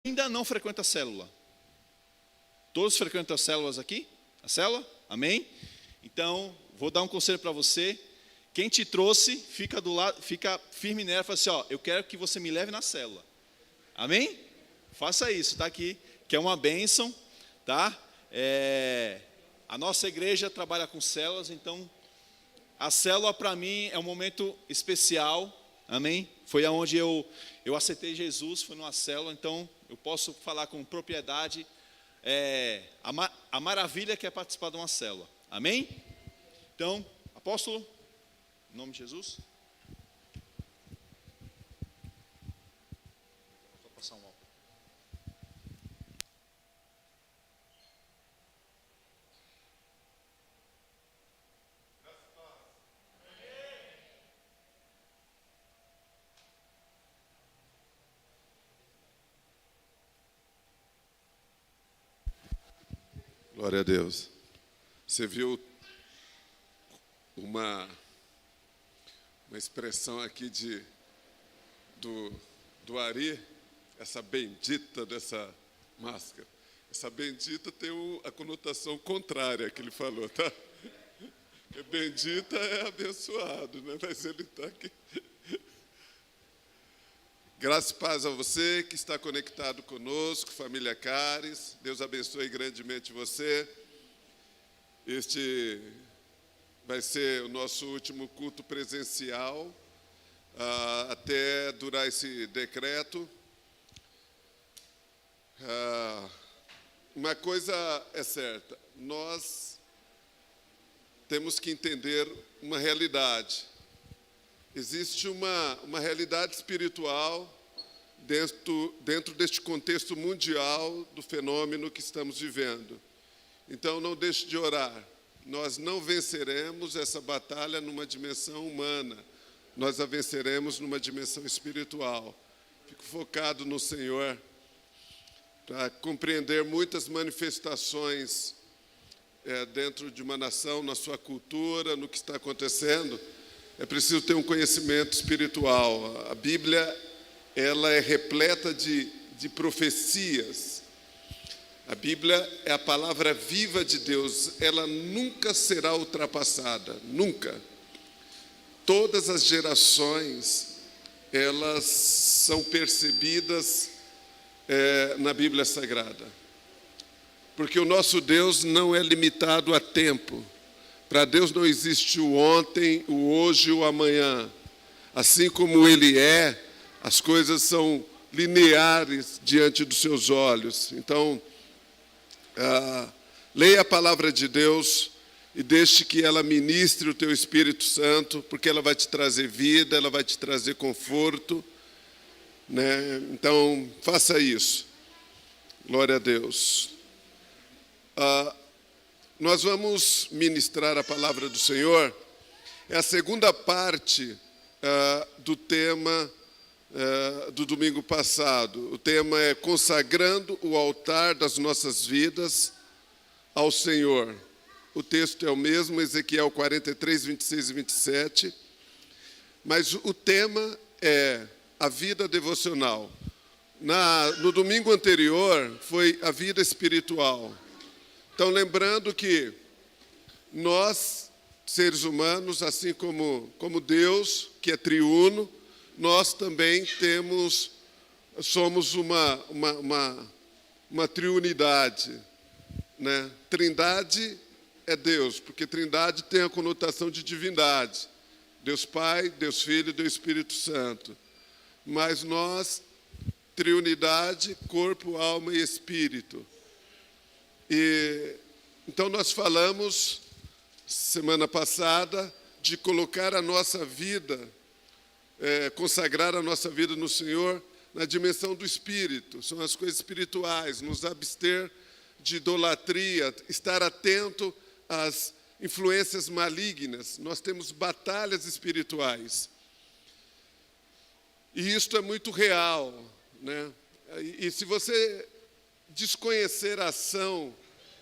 ainda não frequenta a célula? Todos frequentam as células aqui? A célula? Amém? Então, vou dar um conselho para você. Quem te trouxe, fica do lado, fica firme nela e fala assim, ó, eu quero que você me leve na célula. Amém? Faça isso, tá aqui, que é uma bênção, tá? A nossa igreja trabalha com células, então a célula para mim é um momento especial, amém? Foi aonde eu aceitei Jesus, foi numa célula, então eu posso falar com propriedade a maravilha que é participar de uma célula, amém? Então, apóstolo, em nome de Jesus. Vou passar um álcool. Glória a Deus. Você viu uma expressão aqui do Ari, essa bendita dessa máscara. Essa bendita tem a conotação contrária que ele falou, tá? Porque bendita é abençoado, né? Mas ele está aqui. Graça e paz a você que está conectado conosco, família Cares. Deus abençoe grandemente você. Este vai ser o nosso último culto presencial, até durar esse decreto. Uma coisa é certa, nós temos que entender uma realidade. Existe uma realidade espiritual dentro deste contexto mundial do fenômeno que estamos vivendo. Então, não deixe de orar. Nós não venceremos essa batalha numa dimensão humana. Nós a venceremos numa dimensão espiritual. Fico focado no Senhor para compreender muitas manifestações dentro de uma nação, na sua cultura, no que está acontecendo. É preciso ter um conhecimento espiritual. A Bíblia, ela é repleta de profecias. A Bíblia é a palavra viva de Deus. Ela nunca será ultrapassada, nunca. Todas as gerações, elas são percebidas na Bíblia Sagrada. Porque o nosso Deus não é limitado a tempo. Para Deus não existe o ontem, o hoje e o amanhã. Assim como Ele é, as coisas são lineares diante dos seus olhos. Então, leia a palavra de Deus e deixe que ela ministre o teu Espírito Santo, porque ela vai te trazer vida, ela vai te trazer conforto, né? Então, faça isso. Glória a Deus. Nós vamos ministrar a palavra do Senhor. É a segunda parte do tema do domingo passado. O tema é consagrando o altar das nossas vidas ao Senhor. O texto é o mesmo, Ezequiel 43, 26 e 27. Mas o tema é a vida devocional. No domingo anterior foi a vida espiritual. Então, lembrando que nós, seres humanos, assim como Deus, que é triuno, nós também somos uma triunidade, né? Trindade é Deus, porque trindade tem a conotação de divindade. Deus Pai, Deus Filho e Deus Espírito Santo. Mas nós, triunidade, corpo, alma e espírito. Então, nós falamos, semana passada, de colocar a nossa vida, consagrar a nossa vida no Senhor na dimensão do Espírito. São as coisas espirituais, nos abster de idolatria, estar atento às influências malignas. Nós temos batalhas espirituais. E isto é muito real, né? E se você desconhecer a ação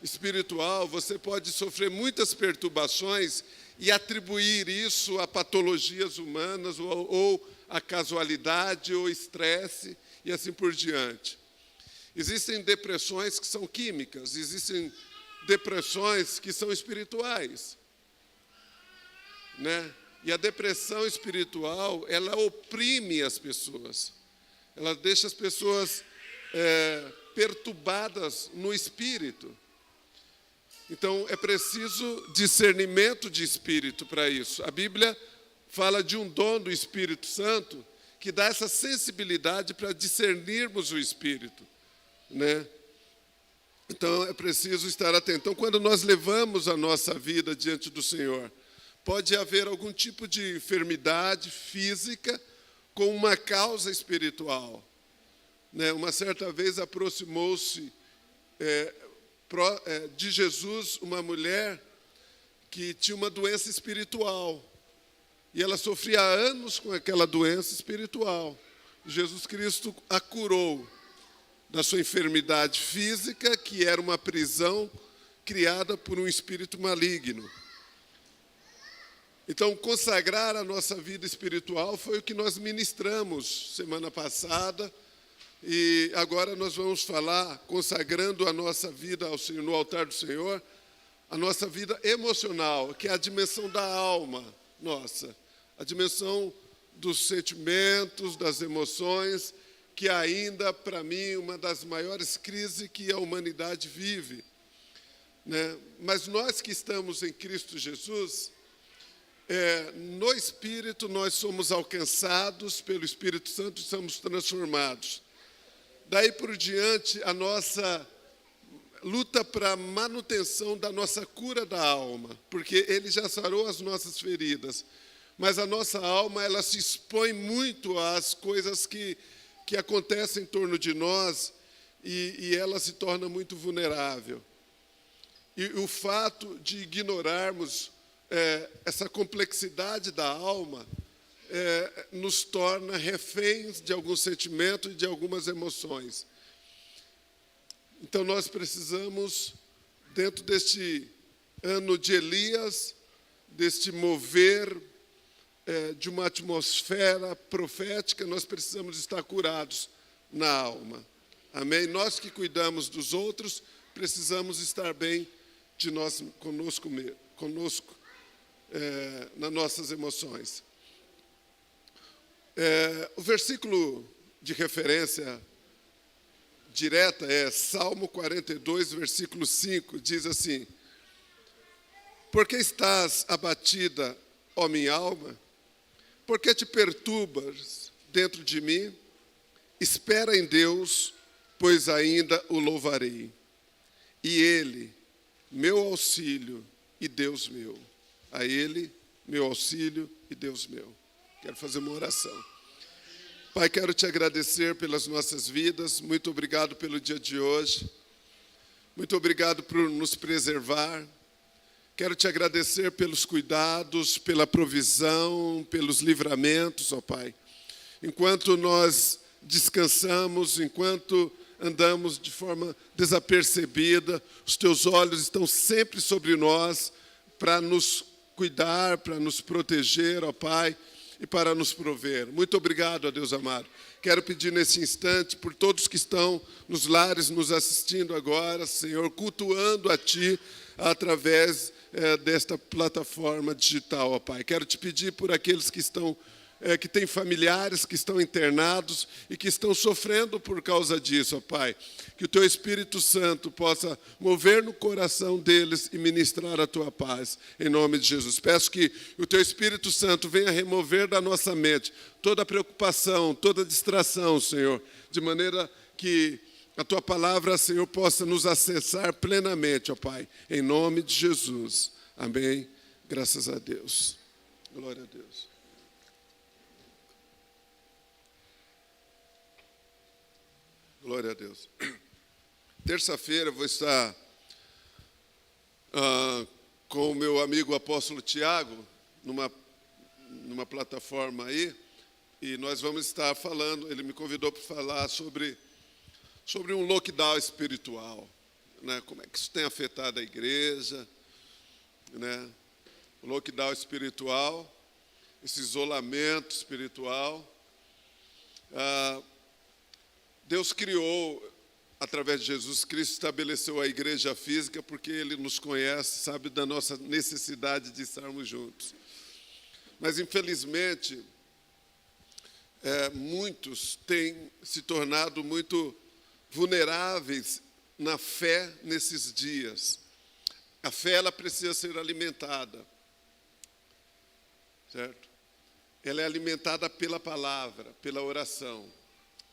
espiritual, você pode sofrer muitas perturbações e atribuir isso a patologias humanas ou a casualidade ou estresse e assim por diante. Existem depressões que são químicas, existem depressões que são espirituais, né? E a depressão espiritual, ela oprime as pessoas. Ela deixa as pessoas perturbadas no espírito. Então, é preciso discernimento de espírito para isso. A Bíblia fala de um dom do Espírito Santo que dá essa sensibilidade para discernirmos o espírito, né? Então, é preciso estar atento. Então, quando nós levamos a nossa vida diante do Senhor, pode haver algum tipo de enfermidade física com uma causa espiritual, né? Uma certa vez aproximou-se de Jesus uma mulher que tinha uma doença espiritual. E ela sofria há anos com aquela doença espiritual. Jesus Cristo a curou da sua enfermidade física, que era uma prisão criada por um espírito maligno. Então, consagrar a nossa vida espiritual foi o que nós ministramos semana passada. E agora nós vamos falar, consagrando a nossa vida ao Senhor, no altar do Senhor, a nossa vida emocional, que é a dimensão da alma nossa, a dimensão dos sentimentos, das emoções, que ainda, para mim, uma das maiores crises que a humanidade vive, né? Mas nós que estamos em Cristo Jesus, no Espírito nós somos alcançados pelo Espírito Santo e somos transformados. Daí por diante, a nossa luta para a manutenção da nossa cura da alma, porque Ele já sarou as nossas feridas, mas a nossa alma, ela se expõe muito às coisas que acontecem em torno de nós e ela se torna muito vulnerável. E o fato de ignorarmos essa complexidade da alma nos torna reféns de alguns sentimentos e de algumas emoções. Então, nós precisamos, dentro deste ano de Elias, deste mover de uma atmosfera profética, nós precisamos estar curados na alma. Amém? Nós que cuidamos dos outros, precisamos estar bem de nós conosco nas nossas emoções. O versículo de referência direta é Salmo 42, versículo 5, diz assim: Por que estás abatida, ó minha alma? Por que te perturbas dentro de mim? Espera em Deus, pois ainda o louvarei. E Ele, meu auxílio e Deus meu. A Ele, meu auxílio e Deus meu. Quero fazer uma oração. Pai, quero te agradecer pelas nossas vidas. Muito obrigado pelo dia de hoje. Muito obrigado por nos preservar. Quero te agradecer pelos cuidados, pela provisão, pelos livramentos, ó Pai. Enquanto nós descansamos, enquanto andamos de forma desapercebida, os teus olhos estão sempre sobre nós para nos cuidar, para nos proteger, ó Pai, e para nos prover. Muito obrigado, ó Deus amado. Quero pedir nesse instante por todos que estão nos lares nos assistindo agora, Senhor, cultuando a Ti através desta plataforma digital, ó Pai. Quero te pedir por aqueles que estão que têm familiares que estão internados e que estão sofrendo por causa disso, ó Pai. Que o Teu Espírito Santo possa mover no coração deles e ministrar a Tua paz, em nome de Jesus. Peço que o Teu Espírito Santo venha remover da nossa mente toda preocupação, toda distração, Senhor, de maneira que a Tua palavra, Senhor, possa nos acessar plenamente, ó Pai, em nome de Jesus. Amém. Graças a Deus. Glória a Deus. Glória a Deus. Terça-feira eu vou estar com o meu amigo apóstolo Tiago, numa plataforma aí, e nós vamos estar falando, ele me convidou para falar sobre um lockdown espiritual, né? Como é que isso tem afetado a igreja, né? O lockdown espiritual, esse isolamento espiritual. Deus criou, há através de Jesus Cristo, estabeleceu a igreja física, porque Ele nos conhece, sabe da nossa necessidade de estarmos juntos. Mas, infelizmente, muitos têm se tornado muito vulneráveis na fé nesses dias. A fé, ela precisa ser alimentada, certo? Ela é alimentada pela palavra, pela oração.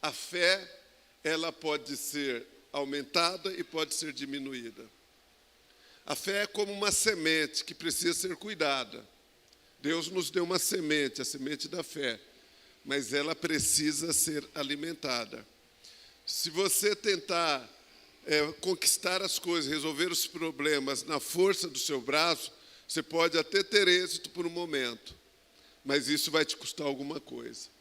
A fé, ela pode ser aumentada e pode ser diminuída. A fé é como uma semente que precisa ser cuidada. Deus nos deu uma semente, a semente da fé, mas ela precisa ser alimentada. Se você tentar conquistar as coisas, resolver os problemas na força do seu braço, você pode até ter êxito por um momento, mas isso vai te custar alguma coisa.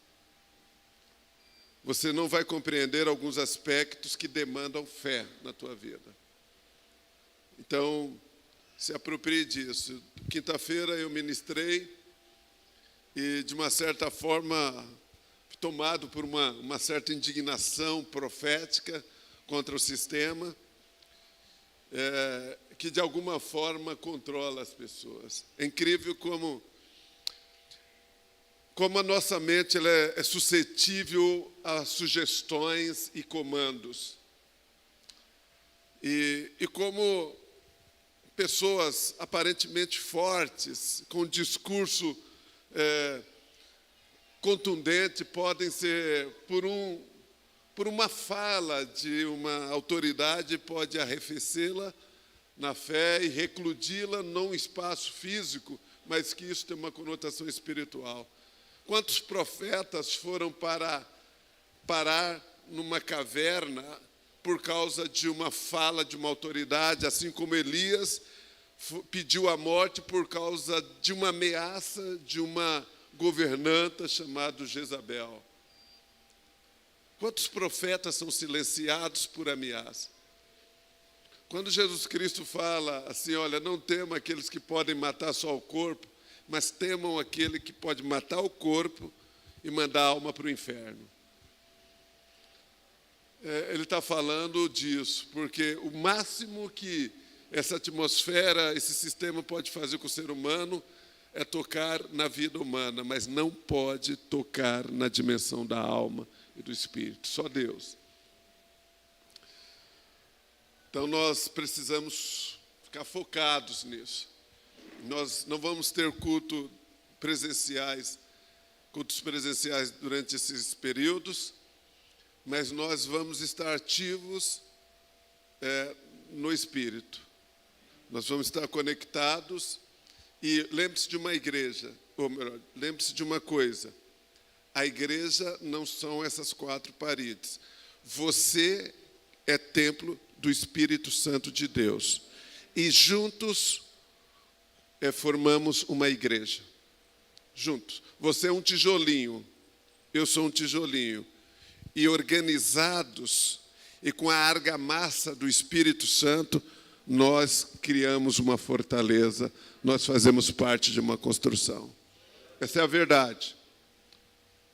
Você não vai compreender alguns aspectos que demandam fé na tua vida. Então, se aproprie disso. Quinta-feira eu ministrei e, de uma certa forma, tomado por uma certa indignação profética contra o sistema, que de alguma forma controla as pessoas. É incrível como a nossa mente ela é suscetível a sugestões e comandos. E como pessoas aparentemente fortes, com discurso contundente, podem ser, por uma fala de uma autoridade, pode arrefecê-la na fé e recludi-la num espaço físico, mas que isso tem uma conotação espiritual. Quantos profetas foram parar numa caverna por causa de uma fala de uma autoridade, assim como Elias pediu a morte por causa de uma ameaça de uma governanta chamada Jezabel? Quantos profetas são silenciados por ameaça? Quando Jesus Cristo fala assim, olha, não temam aqueles que podem matar só o corpo, mas temam aquele que pode matar o corpo e mandar a alma para o inferno. Ele está falando disso, porque o máximo que essa atmosfera, esse sistema pode fazer com o ser humano é tocar na vida humana, mas não pode tocar na dimensão da alma e do espírito, só Deus. Então nós precisamos ficar focados nisso. Nós não vamos ter cultos presenciais durante esses períodos, mas nós vamos estar ativos no espírito. Nós vamos estar conectados e lembre-se de uma igreja, ou melhor, lembre-se de uma coisa. A igreja não são essas 4 paredes. Você é templo do Espírito Santo de Deus. E juntos formamos uma igreja. Juntos. Você é um tijolinho, eu sou um tijolinho. E organizados e com a argamassa do Espírito Santo, nós criamos uma fortaleza, nós fazemos parte de uma construção. Essa é a verdade.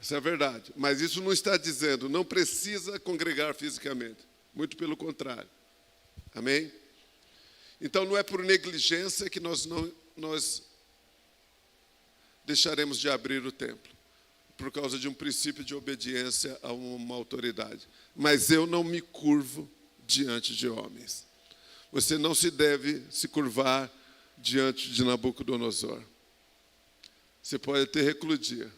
Essa é a verdade. Mas isso não está dizendo, não precisa congregar fisicamente. Muito pelo contrário. Amém? Então, não é por negligência que nós deixaremos de abrir o templo, por causa de um princípio de obediência a uma autoridade. Mas eu não me curvo diante de homens. Você não se deve se curvar diante de Nabucodonosor. Você pode até recludir.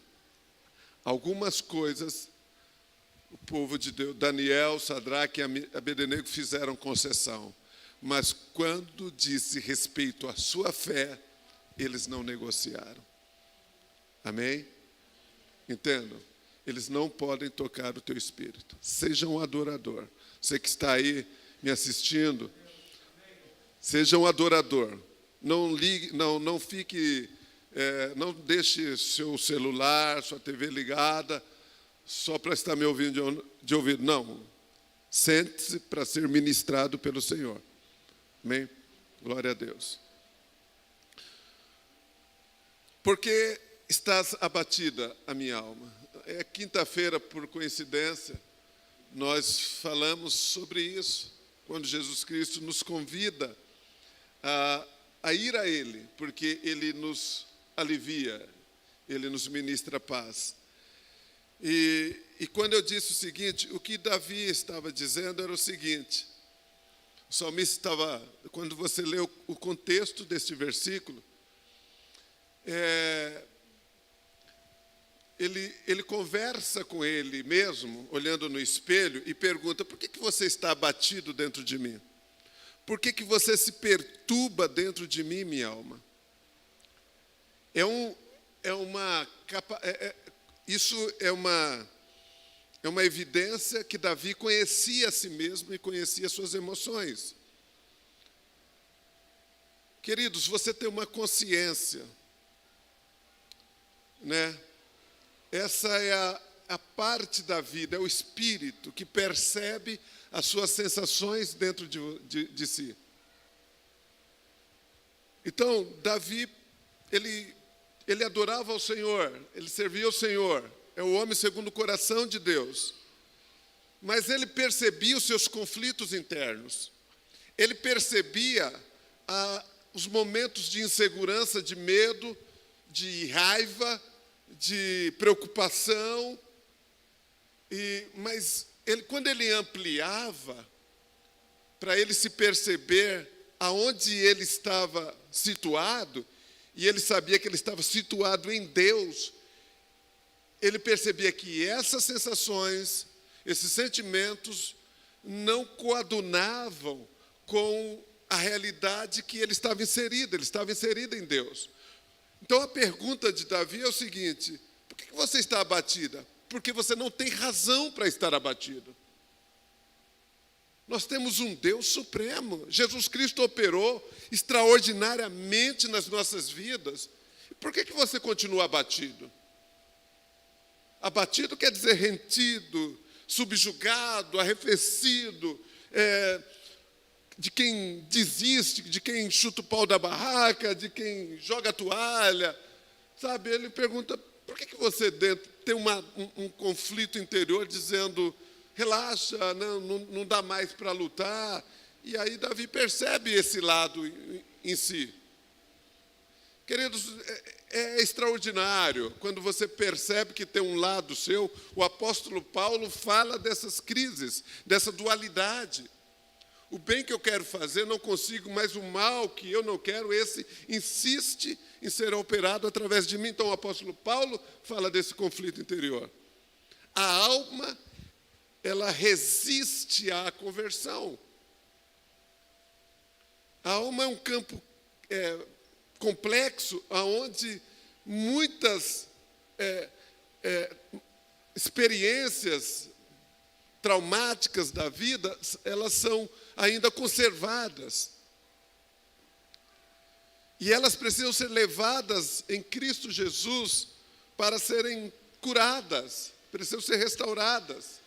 Algumas coisas, o povo de Deus, Daniel, Sadraque e Abednego fizeram concessão. Mas quando disse respeito à sua fé, eles não negociaram. Amém? Entendam? Eles não podem tocar o teu espírito. Seja um adorador. Você que está aí me assistindo, seja um adorador. Não fique, não deixe seu celular, sua TV ligada, só para estar me ouvindo de ouvido. Não. Sente-se para ser ministrado pelo Senhor. Amém? Glória a Deus. Porque estás abatida a minha alma. É quinta-feira, por coincidência, nós falamos sobre isso, quando Jesus Cristo nos convida a ir a Ele, porque Ele nos alivia, Ele nos ministra paz. E quando eu disse o seguinte, o que Davi estava dizendo era o seguinte, o salmista estava, quando você lê o contexto deste versículo, ele conversa com ele mesmo, olhando no espelho, e pergunta, por que você está abatido dentro de mim? Por que você se perturba dentro de mim, minha alma? Isso é uma evidência que Davi conhecia a si mesmo e conhecia suas emoções. Queridos, você tem uma consciência, né? Essa é a parte da vida, é o espírito que percebe as suas sensações dentro de si. Então, Davi, ele adorava ao Senhor, ele servia ao Senhor, é o homem segundo o coração de Deus. Mas ele percebia os seus conflitos internos, ele percebia os momentos de insegurança, de medo, de raiva, de preocupação, mas quando ele ampliava, para ele se perceber aonde ele estava situado, e ele sabia que ele estava situado em Deus, ele percebia que essas sensações, esses sentimentos, não coadunavam com a realidade que ele estava inserido em Deus. Então a pergunta de Davi é o seguinte, por que você está abatida? Porque você não tem razão para estar abatido. Nós temos um Deus supremo. Jesus Cristo operou extraordinariamente nas nossas vidas. Por que você continua abatido? Abatido quer dizer rentido, subjugado, arrefecido, de quem desiste, de quem chuta o pau da barraca, de quem joga a toalha. Sabe, ele pergunta, por que você tem um conflito interior dizendo, relaxa, não dá mais para lutar. E aí Davi percebe esse lado em si. Queridos, é extraordinário quando você percebe que tem um lado seu. O apóstolo Paulo fala dessas crises, dessa dualidade. O bem que eu quero fazer, não consigo, mas o mal que eu não quero, esse insiste em ser operado através de mim. Então o apóstolo Paulo fala desse conflito interior. A alma, ela resiste à conversão. A alma é um campo complexo, onde muitas experiências traumáticas da vida, elas são ainda conservadas. E elas precisam ser levadas em Cristo Jesus para serem curadas, precisam ser restauradas.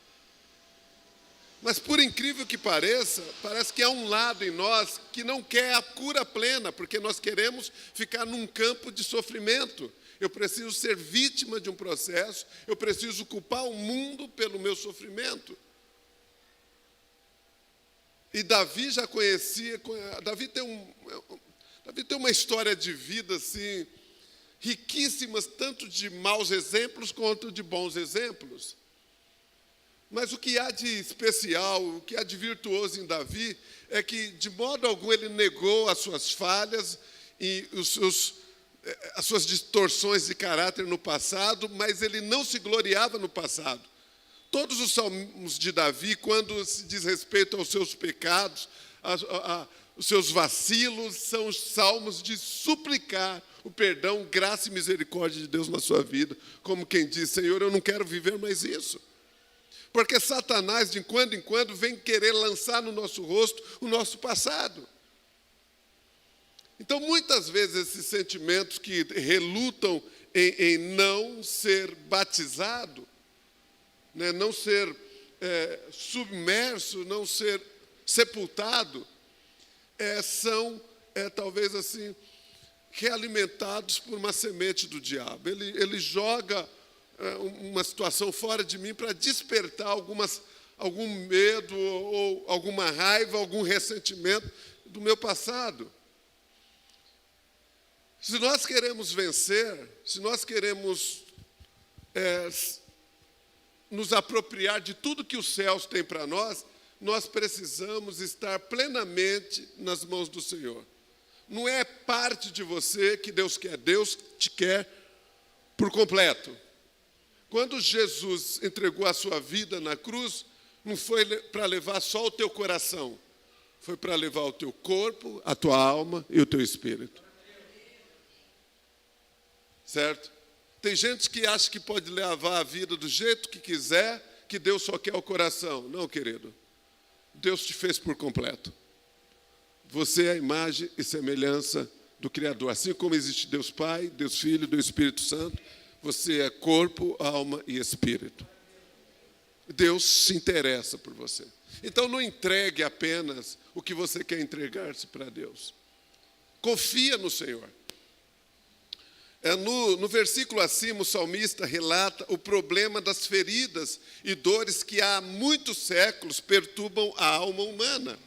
Mas, por incrível que pareça, parece que há um lado em nós que não quer a cura plena, porque nós queremos ficar num campo de sofrimento. Eu preciso ser vítima de um processo, eu preciso culpar o mundo pelo meu sofrimento. E Davi já conhecia, Davi tem uma história de vida assim, riquíssima, tanto de maus exemplos quanto de bons exemplos. Mas o que há de especial, o que há de virtuoso em Davi, é que de modo algum ele negou as suas falhas e as suas distorções de caráter no passado, mas ele não se gloriava no passado. Todos os salmos de Davi, quando se diz respeito aos seus pecados, os seus vacilos, são os salmos de suplicar o perdão, graça e misericórdia de Deus na sua vida. Como quem diz, Senhor, eu não quero viver mais isso. Porque Satanás, de quando em quando, vem querer lançar no nosso rosto o nosso passado. Então, muitas vezes, esses sentimentos que relutam em não ser batizado, né, não ser submerso, não ser sepultado, são, talvez assim, realimentados por uma semente do diabo. Ele joga uma situação fora de mim para despertar algum medo, ou alguma raiva, algum ressentimento do meu passado. Se nós queremos vencer, se nós queremos nos apropriar de tudo que os céus têm para nós, nós precisamos estar plenamente nas mãos do Senhor. Não é parte de você que Deus quer, Deus te quer por completo. Quando Jesus entregou a sua vida na cruz, não foi para levar só o teu coração, foi para levar o teu corpo, a tua alma e o teu espírito. Certo? Tem gente que acha que pode levar a vida do jeito que quiser, que Deus só quer o coração. Não, querido. Deus te fez por completo. Você é a imagem e semelhança do Criador. Assim como existe Deus Pai, Deus Filho, Deus Espírito Santo, você é corpo, alma e espírito. Deus se interessa por você. Então não entregue apenas o que você quer entregar-se para Deus. Confia no Senhor. No versículo acima, o salmista relata o problema das feridas e dores que há muitos séculos perturbam a alma humana.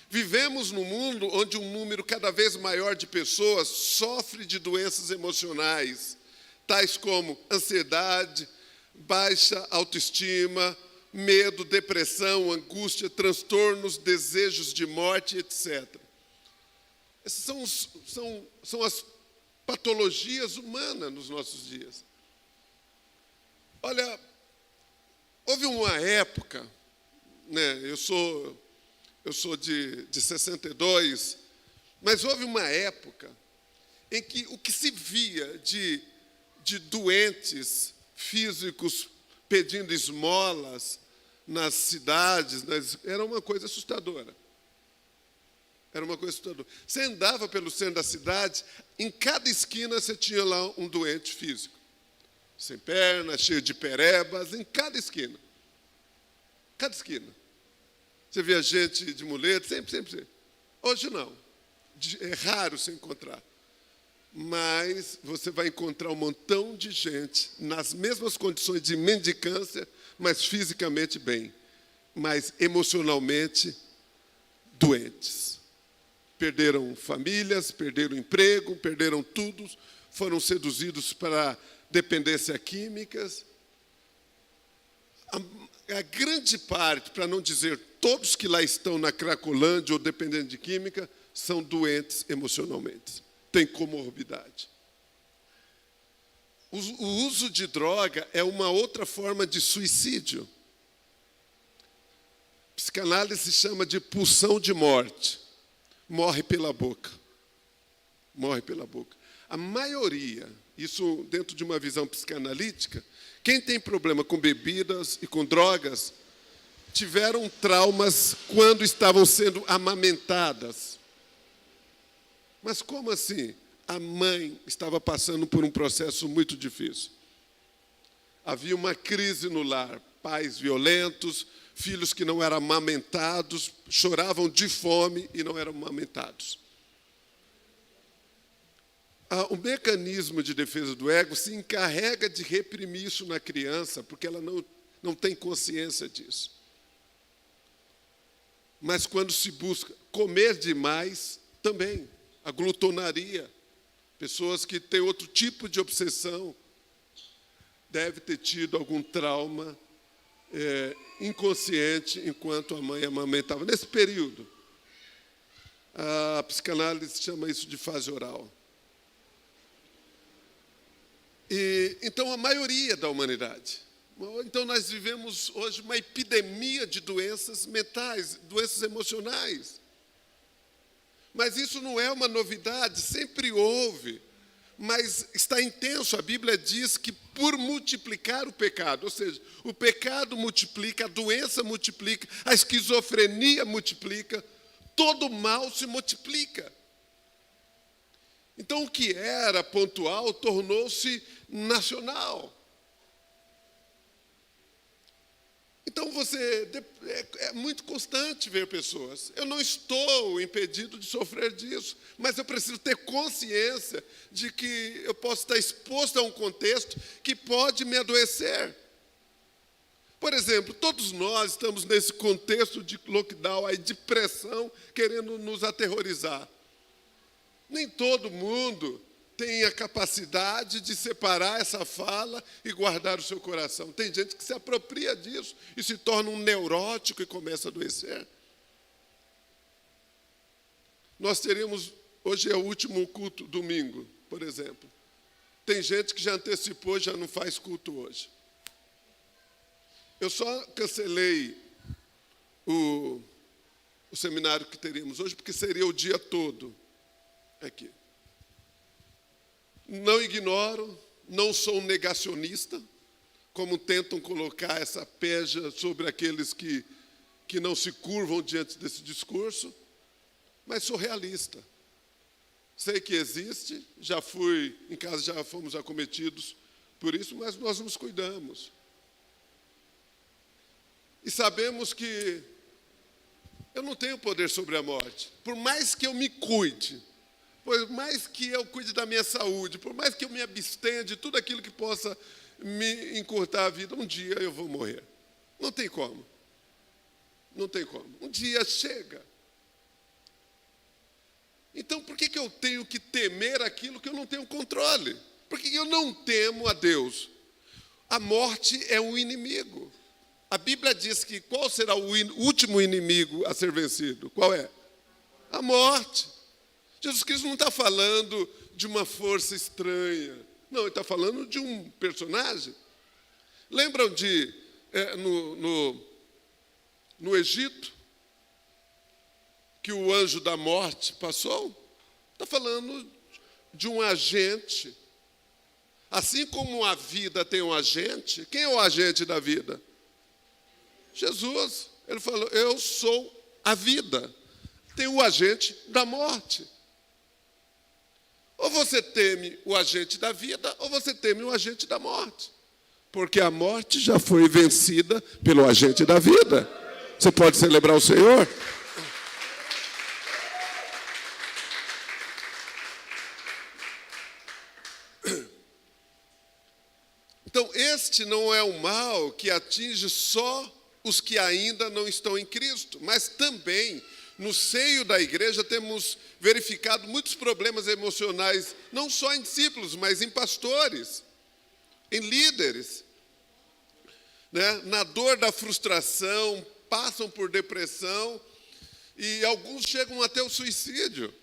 Vivemos num mundo onde um número cada vez maior de pessoas sofre de doenças emocionais, tais como ansiedade, baixa autoestima, medo, depressão, angústia, transtornos, desejos de morte, etc. Essas são as patologias humanas nos nossos dias. Olha, houve uma época, né, eu sou de 62, mas houve uma época em que o que se via de doentes físicos pedindo esmolas nas cidades, era uma coisa assustadora. Era uma coisa assustadora. Você andava pelo centro da cidade, em cada esquina você tinha lá um doente físico. Sem perna, cheio de perebas, em cada esquina. Cada esquina. Você via gente de muleta, sempre. Hoje não. É raro você encontrar. Mas você vai encontrar um montão de gente nas mesmas condições de mendicância, mas fisicamente bem, mas emocionalmente doentes. Perderam famílias, perderam emprego, perderam tudo, foram seduzidos para dependência químicas. A grande parte, para não dizer todos que lá estão na Cracolândia ou dependendo de química, são doentes emocionalmente, têm comorbidade. O uso de droga é uma outra forma de suicídio. Psicanálise chama de pulsão de morte. Morre pela boca. Morre pela boca. A maioria, isso dentro de uma visão psicanalítica, quem tem problema com bebidas e com drogas, tiveram traumas quando estavam sendo amamentadas. Mas como assim? A mãe estava passando por um processo muito difícil. Havia uma crise no lar, pais violentos, filhos que não eram amamentados, choravam de fome e não eram amamentados. O mecanismo de defesa do ego se encarrega de reprimir isso na criança, porque ela não tem consciência disso. Mas quando se busca comer demais, também, a glutonaria, pessoas que têm outro tipo de obsessão, deve ter tido algum trauma inconsciente enquanto a mãe amamentava. Nesse período, a psicanálise chama isso de fase oral. Então, a maioria da humanidade. Então, nós vivemos hoje uma epidemia de doenças mentais, doenças emocionais. Mas isso não é uma novidade, sempre houve. Mas está intenso, a Bíblia diz que por multiplicar o pecado, ou seja, o pecado multiplica, a doença multiplica, a esquizofrenia multiplica, todo mal se multiplica. Então, o que era pontual tornou-se nacional. Então, é muito constante ver pessoas. Eu não estou impedido de sofrer disso, mas eu preciso ter consciência de que eu posso estar exposto a um contexto que pode me adoecer. Por exemplo, todos nós estamos nesse contexto de lockdown, aí, de pressão, querendo nos aterrorizar. Nem todo mundo tem a capacidade de separar essa fala e guardar o seu coração. Tem gente que se apropria disso e se torna um neurótico e começa a adoecer. Nós teríamos, hoje é o último culto, domingo, por exemplo. Tem gente que já antecipou, já não faz culto hoje. Eu só cancelei o seminário que teríamos hoje, porque seria o dia todo aqui. Não ignoro, não sou um negacionista, como tentam colocar essa peja sobre aqueles que não se curvam diante desse discurso, mas sou realista. Sei que existe, já fui, em casa já fomos acometidos por isso, mas nós nos cuidamos. E sabemos que eu não tenho poder sobre a morte. Por mais que eu me cuide, por mais que eu cuide da minha saúde, por mais que eu me abstenha de tudo aquilo que possa me encurtar a vida, um dia eu vou morrer. Não tem como. Não tem como. Um dia chega. Então, por que eu tenho que temer aquilo que eu não tenho controle? Por que eu não temo a Deus? A morte é um inimigo. A Bíblia diz que qual será o último inimigo a ser vencido? Qual é? A morte. Jesus Cristo não está falando de uma força estranha. Não, ele está falando de um personagem. Lembram de, no Egito, que o anjo da morte passou? Está falando de um agente. Assim como a vida tem um agente, quem é o agente da vida? Jesus. Ele falou, eu sou a vida. Tem o agente da morte. Ou você teme o agente da vida, ou você teme o agente da morte. Porque a morte já foi vencida pelo agente da vida. Você pode celebrar o Senhor? Então, este não é um mal que atinge só os que ainda não estão em Cristo, mas também no seio da igreja temos verificado muitos problemas emocionais, não só em discípulos, mas em pastores, em líderes, né? Na dor da frustração, passam por depressão e alguns chegam até o suicídio.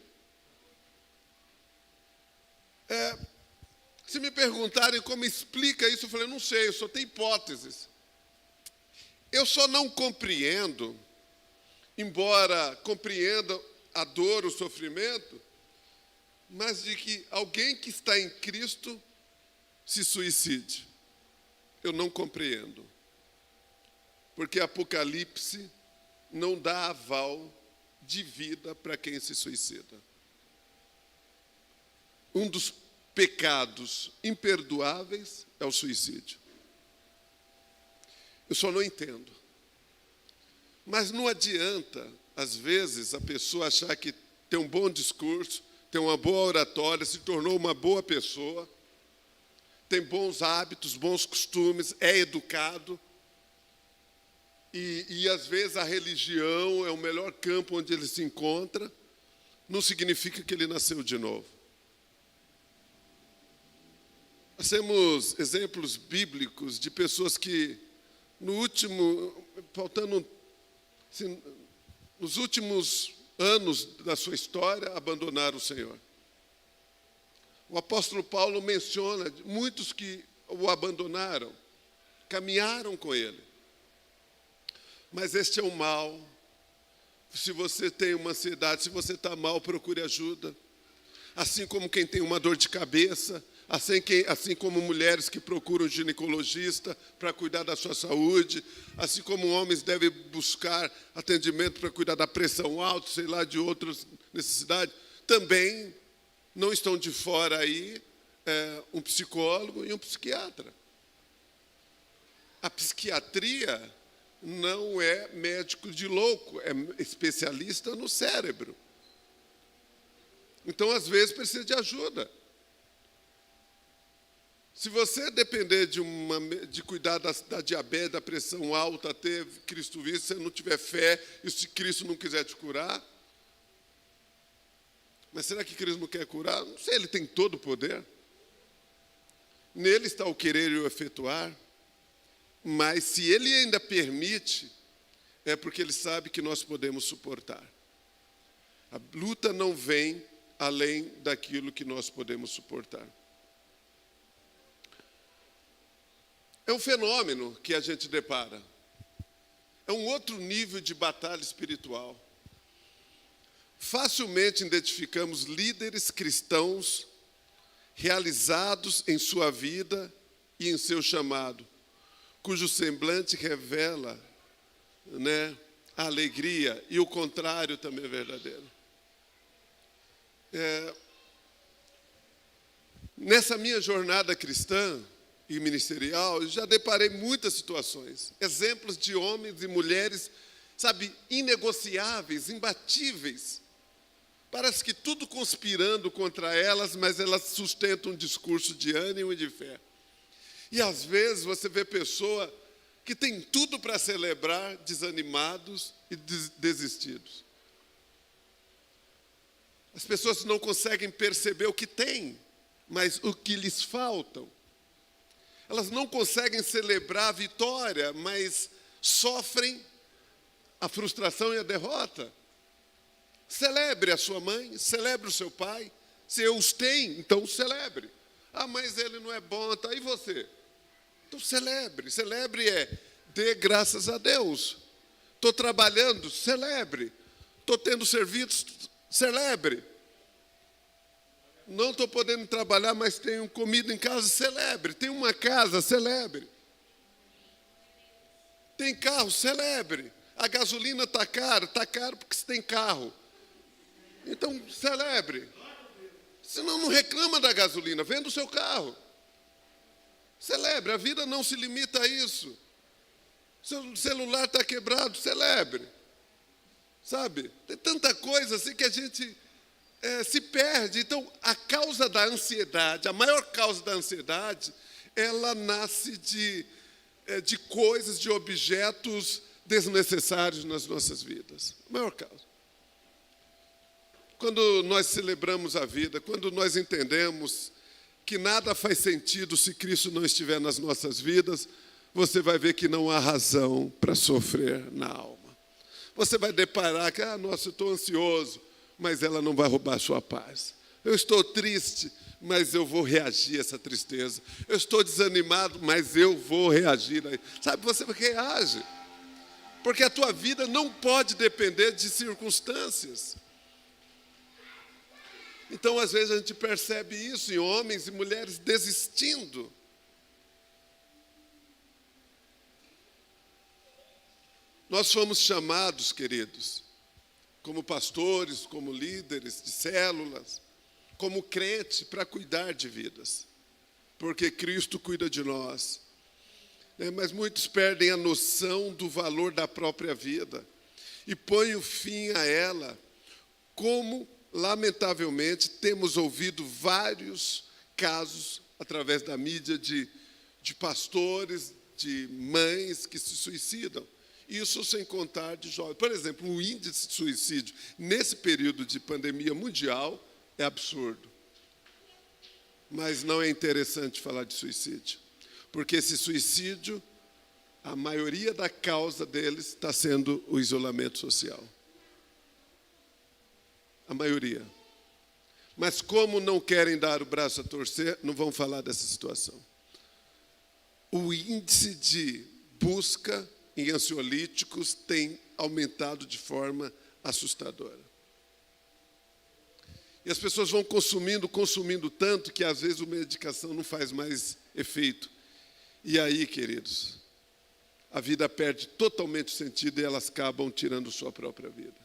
Se me perguntarem como explica isso, eu falei, não sei, eu só tenho hipóteses. Eu só não compreendo, embora compreenda a dor, o sofrimento, mas de que alguém que está em Cristo se suicide. Eu não compreendo. Porque Apocalipse não dá aval de vida para quem se suicida. Um dos pecados imperdoáveis é o suicídio. Eu só não entendo. Mas não adianta, às vezes, a pessoa achar que tem um bom discurso, tem uma boa oratória, se tornou uma boa pessoa, tem bons hábitos, bons costumes, é educado, e às vezes a religião é o melhor campo onde ele se encontra, não significa que ele nasceu de novo. Nós temos exemplos bíblicos de pessoas que, nos últimos anos da sua história, abandonaram o Senhor. O apóstolo Paulo menciona muitos que o abandonaram, caminharam com ele. Mas este é o mal. Se você tem uma ansiedade, se você está mal, procure ajuda. Assim como quem tem uma dor de cabeça, assim como mulheres que procuram um ginecologista para cuidar da sua saúde, assim como homens devem buscar atendimento para cuidar da pressão alta, sei lá, de outras necessidades, também não estão de fora aí um psicólogo e um psiquiatra. A psiquiatria não é médico de louco, é especialista no cérebro. Então, às vezes, precisa de ajuda. Se você depender de cuidar da diabetes, da pressão alta, até Cristo vir, se você não tiver fé, e se Cristo não quiser te curar, mas será que Cristo não quer curar? Não sei, Ele tem todo o poder. Nele está o querer e o efetuar, mas se Ele ainda permite, é porque Ele sabe que nós podemos suportar. A luta não vem além daquilo que nós podemos suportar. É um fenômeno que a gente depara. É um outro nível de batalha espiritual. Facilmente identificamos líderes cristãos realizados em sua vida e em seu chamado, cujo semblante revela, a alegria, e o contrário também é verdadeiro. Nessa minha jornada cristã e ministerial, eu já deparei muitas situações, exemplos de homens e mulheres, inegociáveis, imbatíveis. Parece que tudo conspirando contra elas, mas elas sustentam um discurso de ânimo e de fé. E às vezes você vê pessoa que tem tudo para celebrar, desanimados e desistidos. As pessoas não conseguem perceber o que têm, mas o que lhes faltam. Elas não conseguem celebrar a vitória, mas sofrem a frustração e a derrota. Celebre a sua mãe, celebre o seu pai. Se eu os tenho, então celebre. Ah, mas ele não é bom, tá? E você? Então celebre. Celebre dê graças a Deus. Estou trabalhando, celebre. Estou tendo serviço, celebre. Não estou podendo trabalhar, mas tenho comida em casa, celebre. Tem uma casa, celebre. Tem carro, celebre. A gasolina está caro porque você tem carro. Então, celebre. Senão, não reclama da gasolina, venda o seu carro. Celebre, a vida não se limita a isso. Seu celular está quebrado, celebre. Sabe? Tem tanta coisa assim que a gente se perde. Então, a causa da ansiedade, a maior causa da ansiedade, ela nasce de coisas, de objetos desnecessários nas nossas vidas. A maior causa. Quando nós celebramos a vida, quando nós entendemos que nada faz sentido se Cristo não estiver nas nossas vidas, você vai ver que não há razão para sofrer na alma. Você vai deparar que, eu estou ansioso, mas ela não vai roubar a sua paz. Eu estou triste, mas eu vou reagir a essa tristeza. Eu estou desanimado, mas eu vou reagir. Sabe, você reage. Porque a tua vida não pode depender de circunstâncias. Então, às vezes, a gente percebe isso em homens e mulheres desistindo. Nós fomos chamados, queridos, como pastores, como líderes de células, como crente, para cuidar de vidas. Porque Cristo cuida de nós. Mas muitos perdem a noção do valor da própria vida e põem o fim a ela, como lamentavelmente, temos ouvido vários casos, através da mídia, de pastores, de mães que se suicidam. Isso sem contar de jovens. Por exemplo, o índice de suicídio, nesse período de pandemia mundial, é absurdo. Mas não é interessante falar de suicídio. Porque esse suicídio, a maioria da causa deles está sendo o isolamento social. A maioria. Mas como não querem dar o braço a torcer, não vão falar dessa situação. O índice de busca em ansiolíticos tem aumentado de forma assustadora. E as pessoas vão consumindo tanto que às vezes a medicação não faz mais efeito. E aí, queridos, a vida perde totalmente o sentido e elas acabam tirando sua própria vida.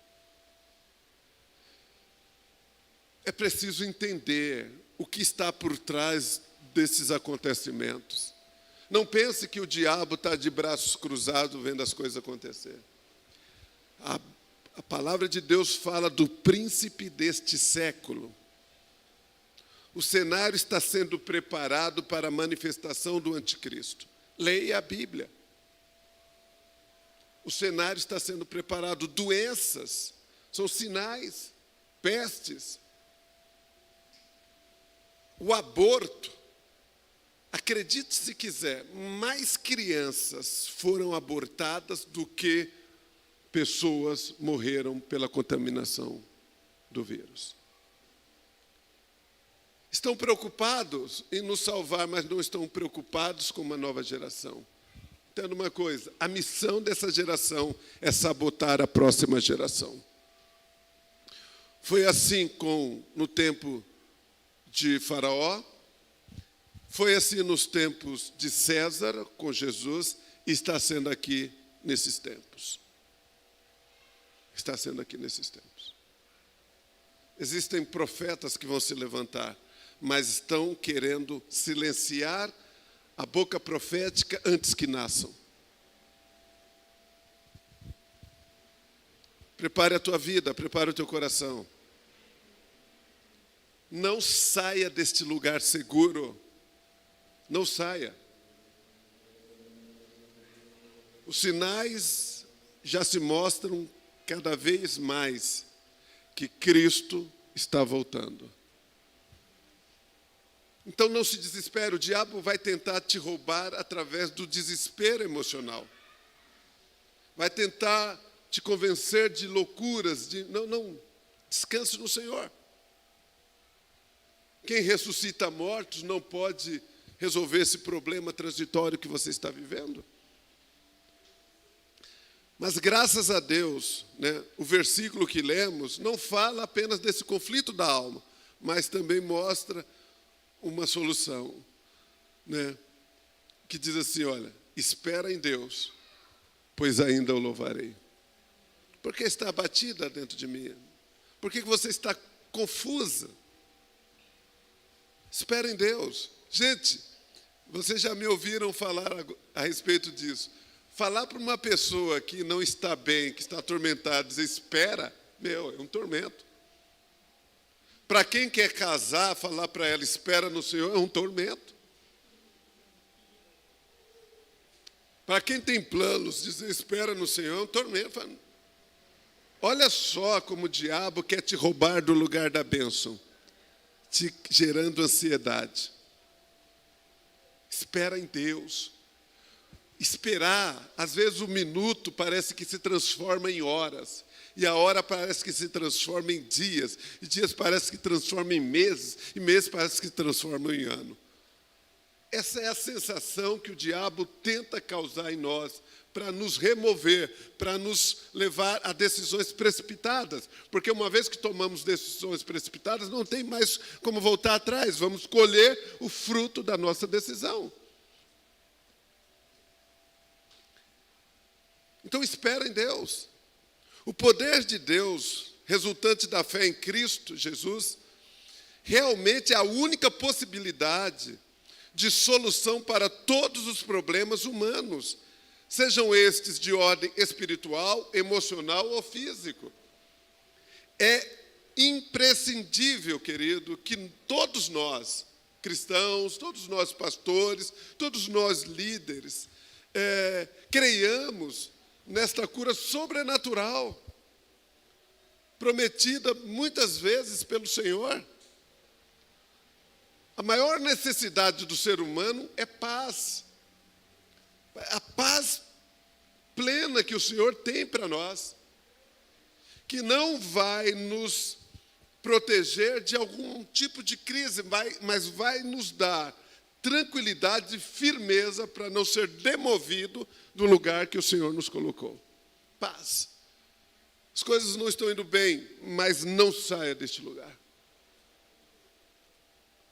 É preciso entender o que está por trás desses acontecimentos. Não pense que o diabo está de braços cruzados vendo as coisas acontecer. A palavra de Deus fala do príncipe deste século. o cenário está sendo preparado para a manifestação do anticristo. Leia a Bíblia. O cenário está sendo preparado. Doenças são sinais, pestes. O aborto, acredite se quiser, mais crianças foram abortadas do que pessoas morreram pela contaminação do vírus. Estão preocupados em nos salvar, mas não estão preocupados com uma nova geração. Entenda uma coisa, a missão dessa geração é sabotar a próxima geração. Foi assim no tempo de Faraó, foi assim nos tempos de César, com Jesus, e está sendo aqui nesses tempos. Está sendo aqui nesses tempos. Existem profetas que vão se levantar, mas estão querendo silenciar a boca profética antes que nasçam. Prepare a tua vida, prepare o teu coração. Não saia deste lugar seguro. Não saia. Os sinais já se mostram cada vez mais que Cristo está voltando. Então não se desespere, o diabo vai tentar te roubar através do desespero emocional. Vai tentar te convencer de loucuras, não, descanse no Senhor. Quem ressuscita mortos não pode resolver esse problema transitório que você está vivendo. Mas graças a Deus, o versículo que lemos não fala apenas desse conflito da alma, mas também mostra uma solução, que diz assim, olha, espera em Deus, pois ainda o louvarei. Por que está abatida dentro de mim? Por que você está confusa? Espera em Deus. Gente, vocês já me ouviram falar a respeito disso. Falar para uma pessoa que não está bem, que está atormentada, dizer espera, é um tormento. Para quem quer casar, falar para ela, espera no Senhor, é um tormento. Para quem tem planos, dizer espera no Senhor, é um tormento. Olha só como o diabo quer te roubar do lugar da bênção, te gerando ansiedade. Espera em Deus. Esperar, às vezes o minuto parece que se transforma em horas. E a hora parece que se transforma em dias. E dias parece que transforma em meses. E meses parece que se transformam em ano. Essa é a sensação que o diabo tenta causar em nós, para nos remover, para nos levar a decisões precipitadas. Porque uma vez que tomamos decisões precipitadas, não tem mais como voltar atrás. Vamos colher o fruto da nossa decisão. Então espera em Deus. O poder de Deus, resultante da fé em Cristo Jesus, realmente é a única possibilidade de solução para todos os problemas humanos, sejam estes de ordem espiritual, emocional ou físico. É imprescindível, querido, que todos nós, cristãos, todos nós pastores, todos nós líderes, creiamos nesta cura sobrenatural, prometida muitas vezes pelo Senhor. A maior necessidade do ser humano é paz. A paz plena que o Senhor tem para nós, que não vai nos proteger de algum tipo de crise, mas vai nos dar tranquilidade e firmeza para não ser demovido do lugar que o Senhor nos colocou. Paz. As coisas não estão indo bem, mas não saia deste lugar.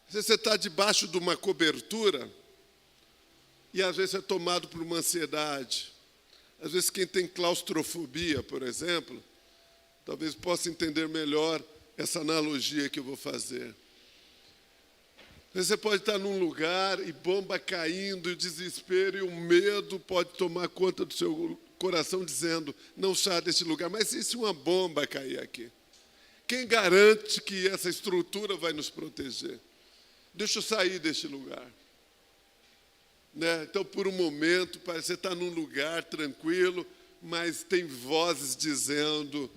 Às vezes você está debaixo de uma cobertura e às vezes é tomado por uma ansiedade. Às vezes quem tem claustrofobia, por exemplo, talvez possa entender melhor essa analogia que eu vou fazer. Você pode estar num lugar e bomba caindo, e o desespero e o medo pode tomar conta do seu coração dizendo, não saia desse lugar. Mas e se uma bomba cair aqui? Quem garante que essa estrutura vai nos proteger? Deixa eu sair deste lugar. Né? Então, por um momento, parece que você está num lugar tranquilo, mas tem vozes dizendo,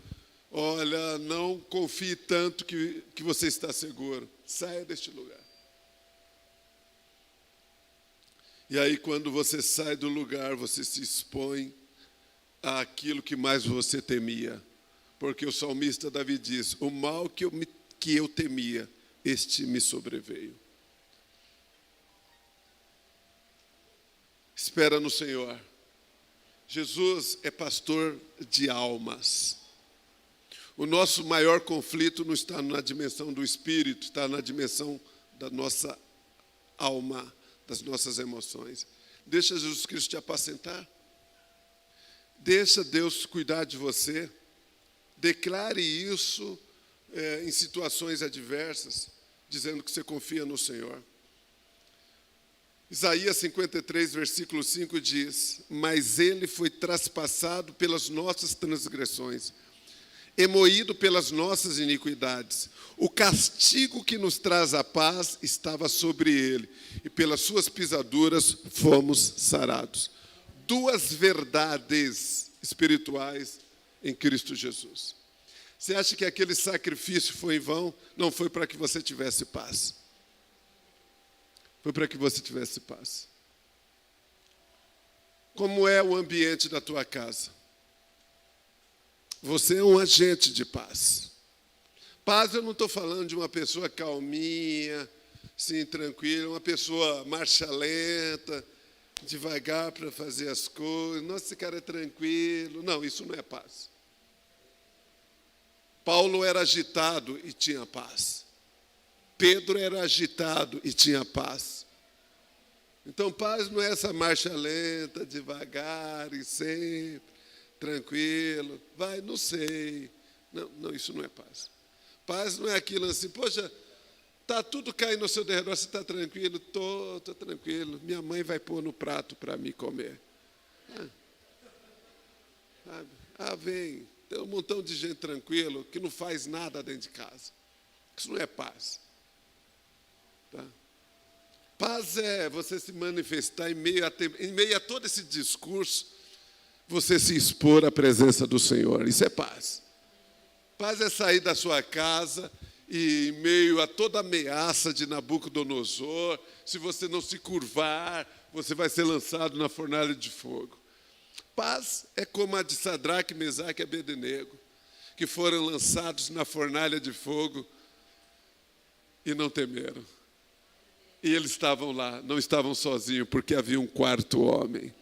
olha, não confie tanto que você está seguro. Saia deste lugar. E aí, quando você sai do lugar, você se expõe àquilo que mais você temia. Porque o salmista Davi diz, o mal que eu temia, este me sobreveio. Espera no Senhor. Jesus é pastor de almas. O nosso maior conflito não está na dimensão do espírito, está na dimensão da nossa alma, das nossas emoções. Deixa Jesus Cristo te apacentar. Deixa Deus cuidar de você. Declare isso em situações adversas, dizendo que você confia no Senhor. Isaías 53, versículo 5 diz, mas ele foi traspassado pelas nossas transgressões, e moído pelas nossas iniquidades. O castigo que nos traz a paz estava sobre ele, e pelas suas pisaduras fomos sarados. Duas verdades espirituais em Cristo Jesus. Você acha que aquele sacrifício foi em vão? Não foi para que você tivesse paz. Foi para que você tivesse paz. Como é o ambiente da tua casa? Você é um agente de paz. Paz, eu não estou falando de uma pessoa calminha, assim, tranquila, uma pessoa marcha lenta, devagar para fazer as coisas. Nossa, esse cara é tranquilo. Não, isso não é paz. Paulo era agitado e tinha paz. Pedro era agitado e tinha paz. Então, paz não é essa marcha lenta, devagar e sempre. Tranquilo, vai, não sei. Não, isso não é paz. Paz não é aquilo assim, poxa, está tudo caindo ao seu derredor, você está tranquilo? Estou tranquilo. Minha mãe vai pôr no prato para mim comer. Vem, tem um montão de gente tranquilo que não faz nada dentro de casa. Isso não é paz. Tá? Paz é você se manifestar em meio a todo esse discurso, você se expor à presença do Senhor. Isso é paz. Paz é sair da sua casa e, em meio a toda ameaça de Nabucodonosor, se você não se curvar, você vai ser lançado na fornalha de fogo. Paz é como a de Sadraque, Mesaque e Abednego, que foram lançados na fornalha de fogo e não temeram. E eles estavam lá, não estavam sozinhos, porque havia um quarto homem.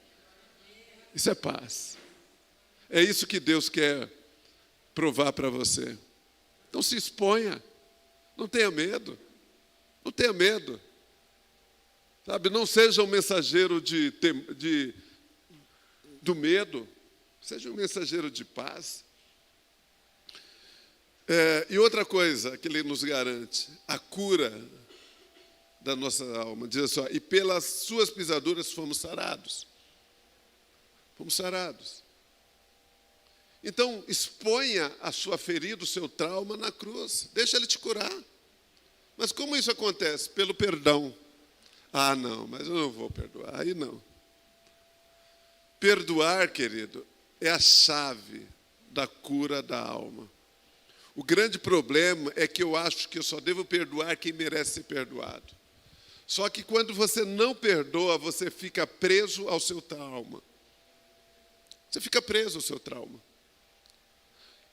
Isso é paz. É isso que Deus quer provar para você. Então se exponha. Não tenha medo. Não tenha medo. Sabe, não seja um mensageiro do medo. Seja um mensageiro de paz. E outra coisa que ele nos garante, a cura da nossa alma. Diz assim, e pelas suas pisaduras fomos sarados. Fomos sarados. Então, exponha a sua ferida, o seu trauma na cruz. Deixa ele te curar. Mas como isso acontece? Pelo perdão. Ah, não, mas eu não vou perdoar. Aí não. Perdoar, querido, é a chave da cura da alma. O grande problema é que eu acho que eu só devo perdoar quem merece ser perdoado. Só que quando você não perdoa, você fica preso ao seu trauma. Você fica preso ao seu trauma.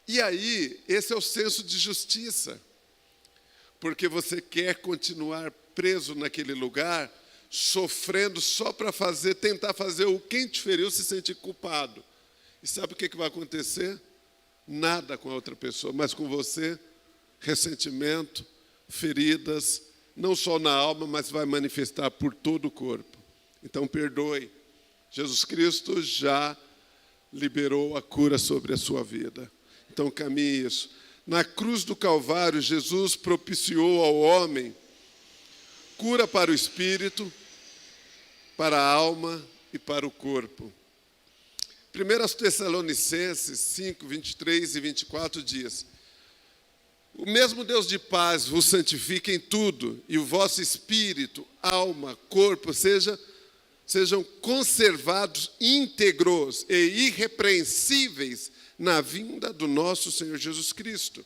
E aí, esse é o senso de justiça. Porque você quer continuar preso naquele lugar, sofrendo só para tentar fazer quem te feriu se sentir culpado. E sabe o que vai acontecer? Nada com a outra pessoa, mas com você, ressentimento, feridas, não só na alma, mas vai manifestar por todo o corpo. Então, perdoe. Jesus Cristo já liberou a cura sobre a sua vida. Então, caminhe isso. Na cruz do Calvário, Jesus propiciou ao homem cura para o espírito, para a alma e para o corpo. 1 Tessalonicenses 5, 23 e 24 diz, O mesmo Deus de paz vos santifique em tudo, e o vosso espírito, alma, corpo sejam conservados íntegros e irrepreensíveis na vinda do nosso Senhor Jesus Cristo.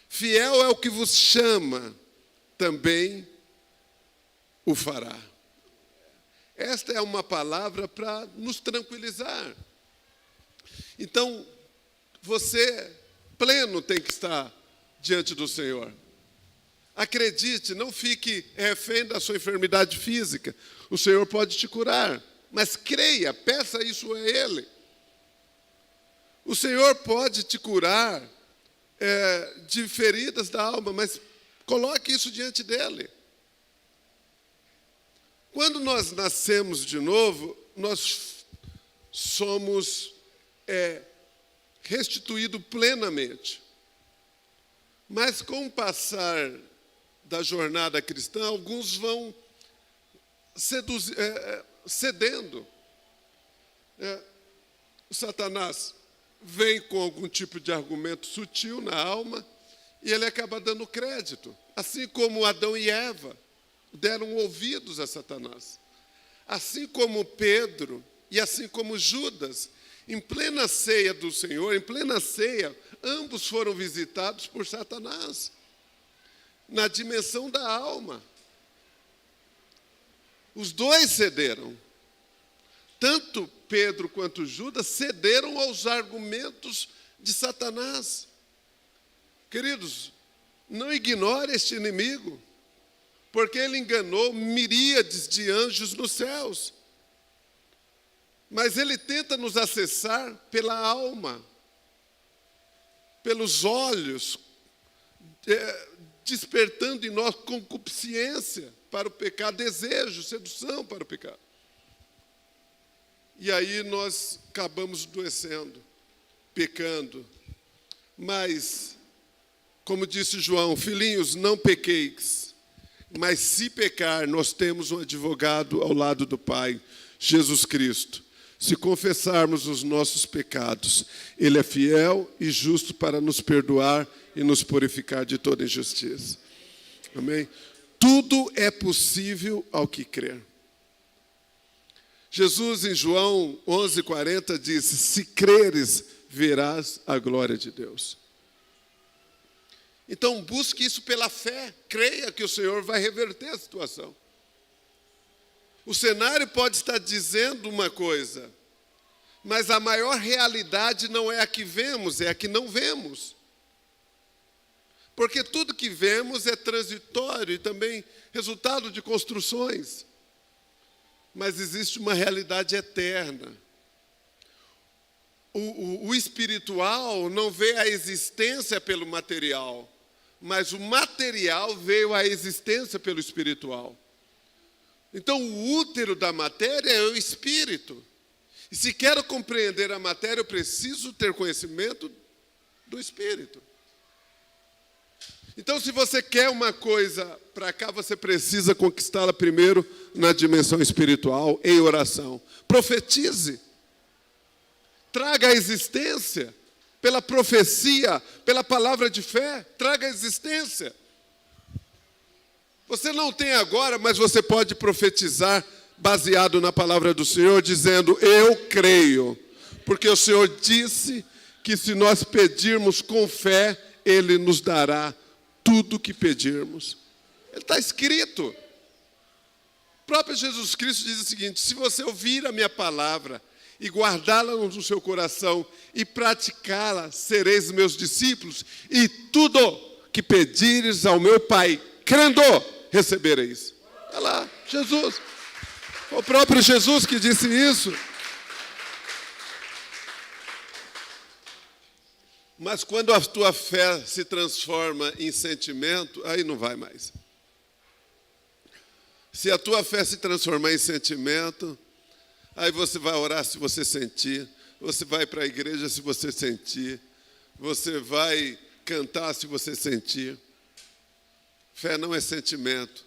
Fiel é o que vos chama, também o fará. Esta é uma palavra para nos tranquilizar. Então, você pleno tem que estar diante do Senhor. Acredite, não fique refém da sua enfermidade física. O Senhor pode te curar, mas creia, peça isso a Ele. O Senhor pode te curar de feridas da alma, mas coloque isso diante dEle. Quando nós nascemos de novo, nós somos restituídos plenamente. Mas com o passar da jornada cristã, alguns vão cedendo. O Satanás vem com algum tipo de argumento sutil na alma e ele acaba dando crédito. Assim como Adão e Eva deram ouvidos a Satanás. Assim como Pedro e assim como Judas, em plena ceia do Senhor, em plena ceia, ambos foram visitados por Satanás, na dimensão da alma. Os dois cederam. Tanto Pedro quanto Judas cederam aos argumentos de Satanás. Queridos, não ignore este inimigo, porque ele enganou miríades de anjos nos céus. Mas ele tenta nos acessar pela alma, pelos olhos, despertando em nós concupiscência para o pecado, desejo, sedução para o pecado. E aí nós acabamos adoecendo, pecando. Mas, como disse João, filhinhos, não pequeis. Mas se pecar, nós temos um advogado ao lado do Pai, Jesus Cristo. Se confessarmos os nossos pecados, Ele é fiel e justo para nos perdoar e nos purificar de toda injustiça. Amém? Tudo é possível ao que crer. Jesus, em João 11:40, disse: se creres, verás a glória de Deus. Então, busque isso pela fé. Creia que o Senhor vai reverter a situação. O cenário pode estar dizendo uma coisa, mas a maior realidade não é a que vemos, é a que não vemos. Porque tudo que vemos é transitório e também resultado de construções. Mas existe uma realidade eterna. O espiritual não vê a existência pelo material, mas o material veio à existência pelo espiritual. Então, o útero da matéria é o espírito. E se quero compreender a matéria, eu preciso ter conhecimento do espírito. Então, se você quer uma coisa para cá, você precisa conquistá-la primeiro na dimensão espiritual, em oração. Profetize. Traga a existência, pela profecia, pela palavra de fé, traga a existência. Você não tem agora, mas você pode profetizar baseado na palavra do Senhor, dizendo: eu creio, porque o Senhor disse que se nós pedirmos com fé, Ele nos dará tudo o que pedirmos. Ele está escrito. O próprio Jesus Cristo diz o seguinte: se você ouvir a minha palavra e guardá-la no seu coração e praticá-la, sereis meus discípulos, e tudo que pedires ao meu Pai, crendo, recebereis. Olha lá, Jesus. Foi o próprio Jesus que disse isso. Mas quando a tua fé se transforma em sentimento, aí não vai mais. Se a tua fé se transformar em sentimento, aí você vai orar se você sentir, você vai para a igreja se você sentir, você vai cantar se você sentir. Fé não é sentimento,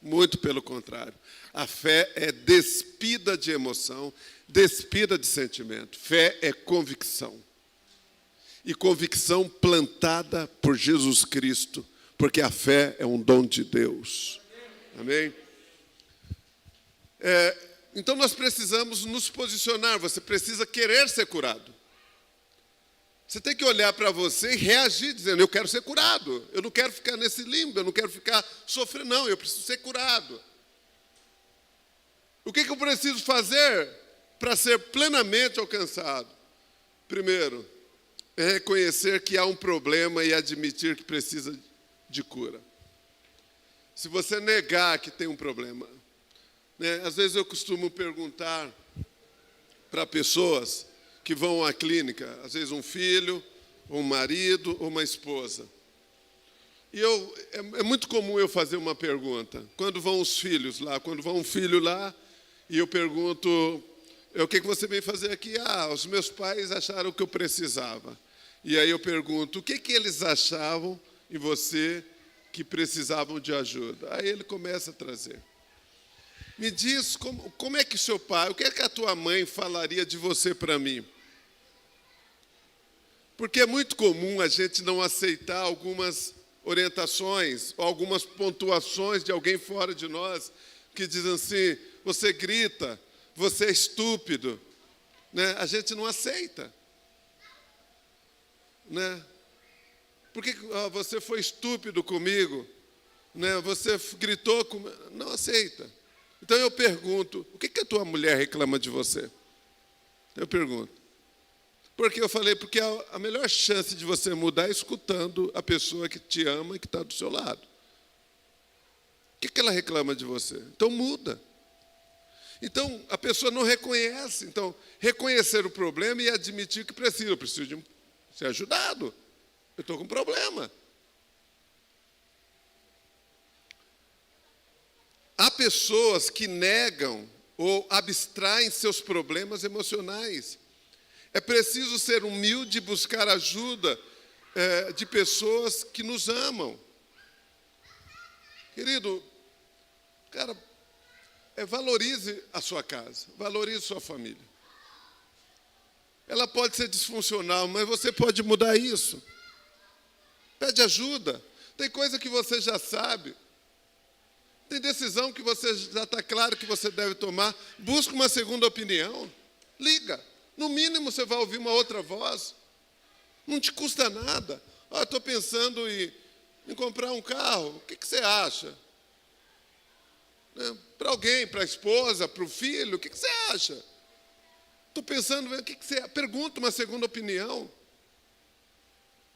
muito pelo contrário. A fé é despida de emoção, despida de sentimento. Fé é convicção. e convicção plantada por Jesus Cristo, porque a fé é um dom de Deus. Amém? Então nós precisamos nos posicionar, você precisa querer ser curado. Você tem que olhar para você e reagir dizendo, eu quero ser curado, eu não quero ficar nesse limbo, eu não quero ficar sofrendo, não, eu preciso ser curado. O que eu preciso fazer para ser plenamente alcançado? Primeiro, é reconhecer que há um problema e admitir que precisa de cura. Se você negar que tem um problema, né? Às vezes eu costumo perguntar para pessoas que vão à clínica, às vezes um filho, um marido ou uma esposa. E é muito comum eu fazer uma pergunta. Quando vão os filhos lá, quando vão um filho lá, e eu pergunto, o que você vem fazer aqui? Os meus pais acharam que eu precisava. E aí eu pergunto, o que eles achavam em você que precisavam de ajuda? Aí ele começa a trazer. Me diz, como é que seu pai, o que é que a tua mãe falaria de você para mim? Porque é muito comum a gente não aceitar algumas orientações, ou algumas pontuações de alguém fora de nós, que dizem assim, você grita, você é estúpido. Né? A gente não aceita. Né? Por que você foi estúpido comigo? Né? Você gritou comigo? Não aceita. Então eu pergunto, o que a tua mulher reclama de você? Eu pergunto. Porque eu falei, porque a melhor chance de você mudar é escutando a pessoa que te ama e que está do seu lado. O que ela reclama de você? Então muda. Então a pessoa não reconhece. Então, reconhecer o problema e admitir que precisa. Eu preciso de ser ajudado. Eu estou com um problema. Há pessoas que negam ou abstraem seus problemas emocionais. É preciso ser humilde e buscar ajuda de pessoas que nos amam. Querido, cara, valorize a sua casa, valorize sua família. Ela pode ser disfuncional, mas você pode mudar isso. Pede ajuda. Tem coisa que você já sabe. Tem decisão que você já está claro que você deve tomar. Busca uma segunda opinião. Liga. No mínimo você vai ouvir uma outra voz. Não te custa nada. Estou pensando em comprar um carro. O que você acha? Né? Para alguém, para a esposa, para o filho, o que você acha? Estou pensando, o que você... Pergunta uma segunda opinião.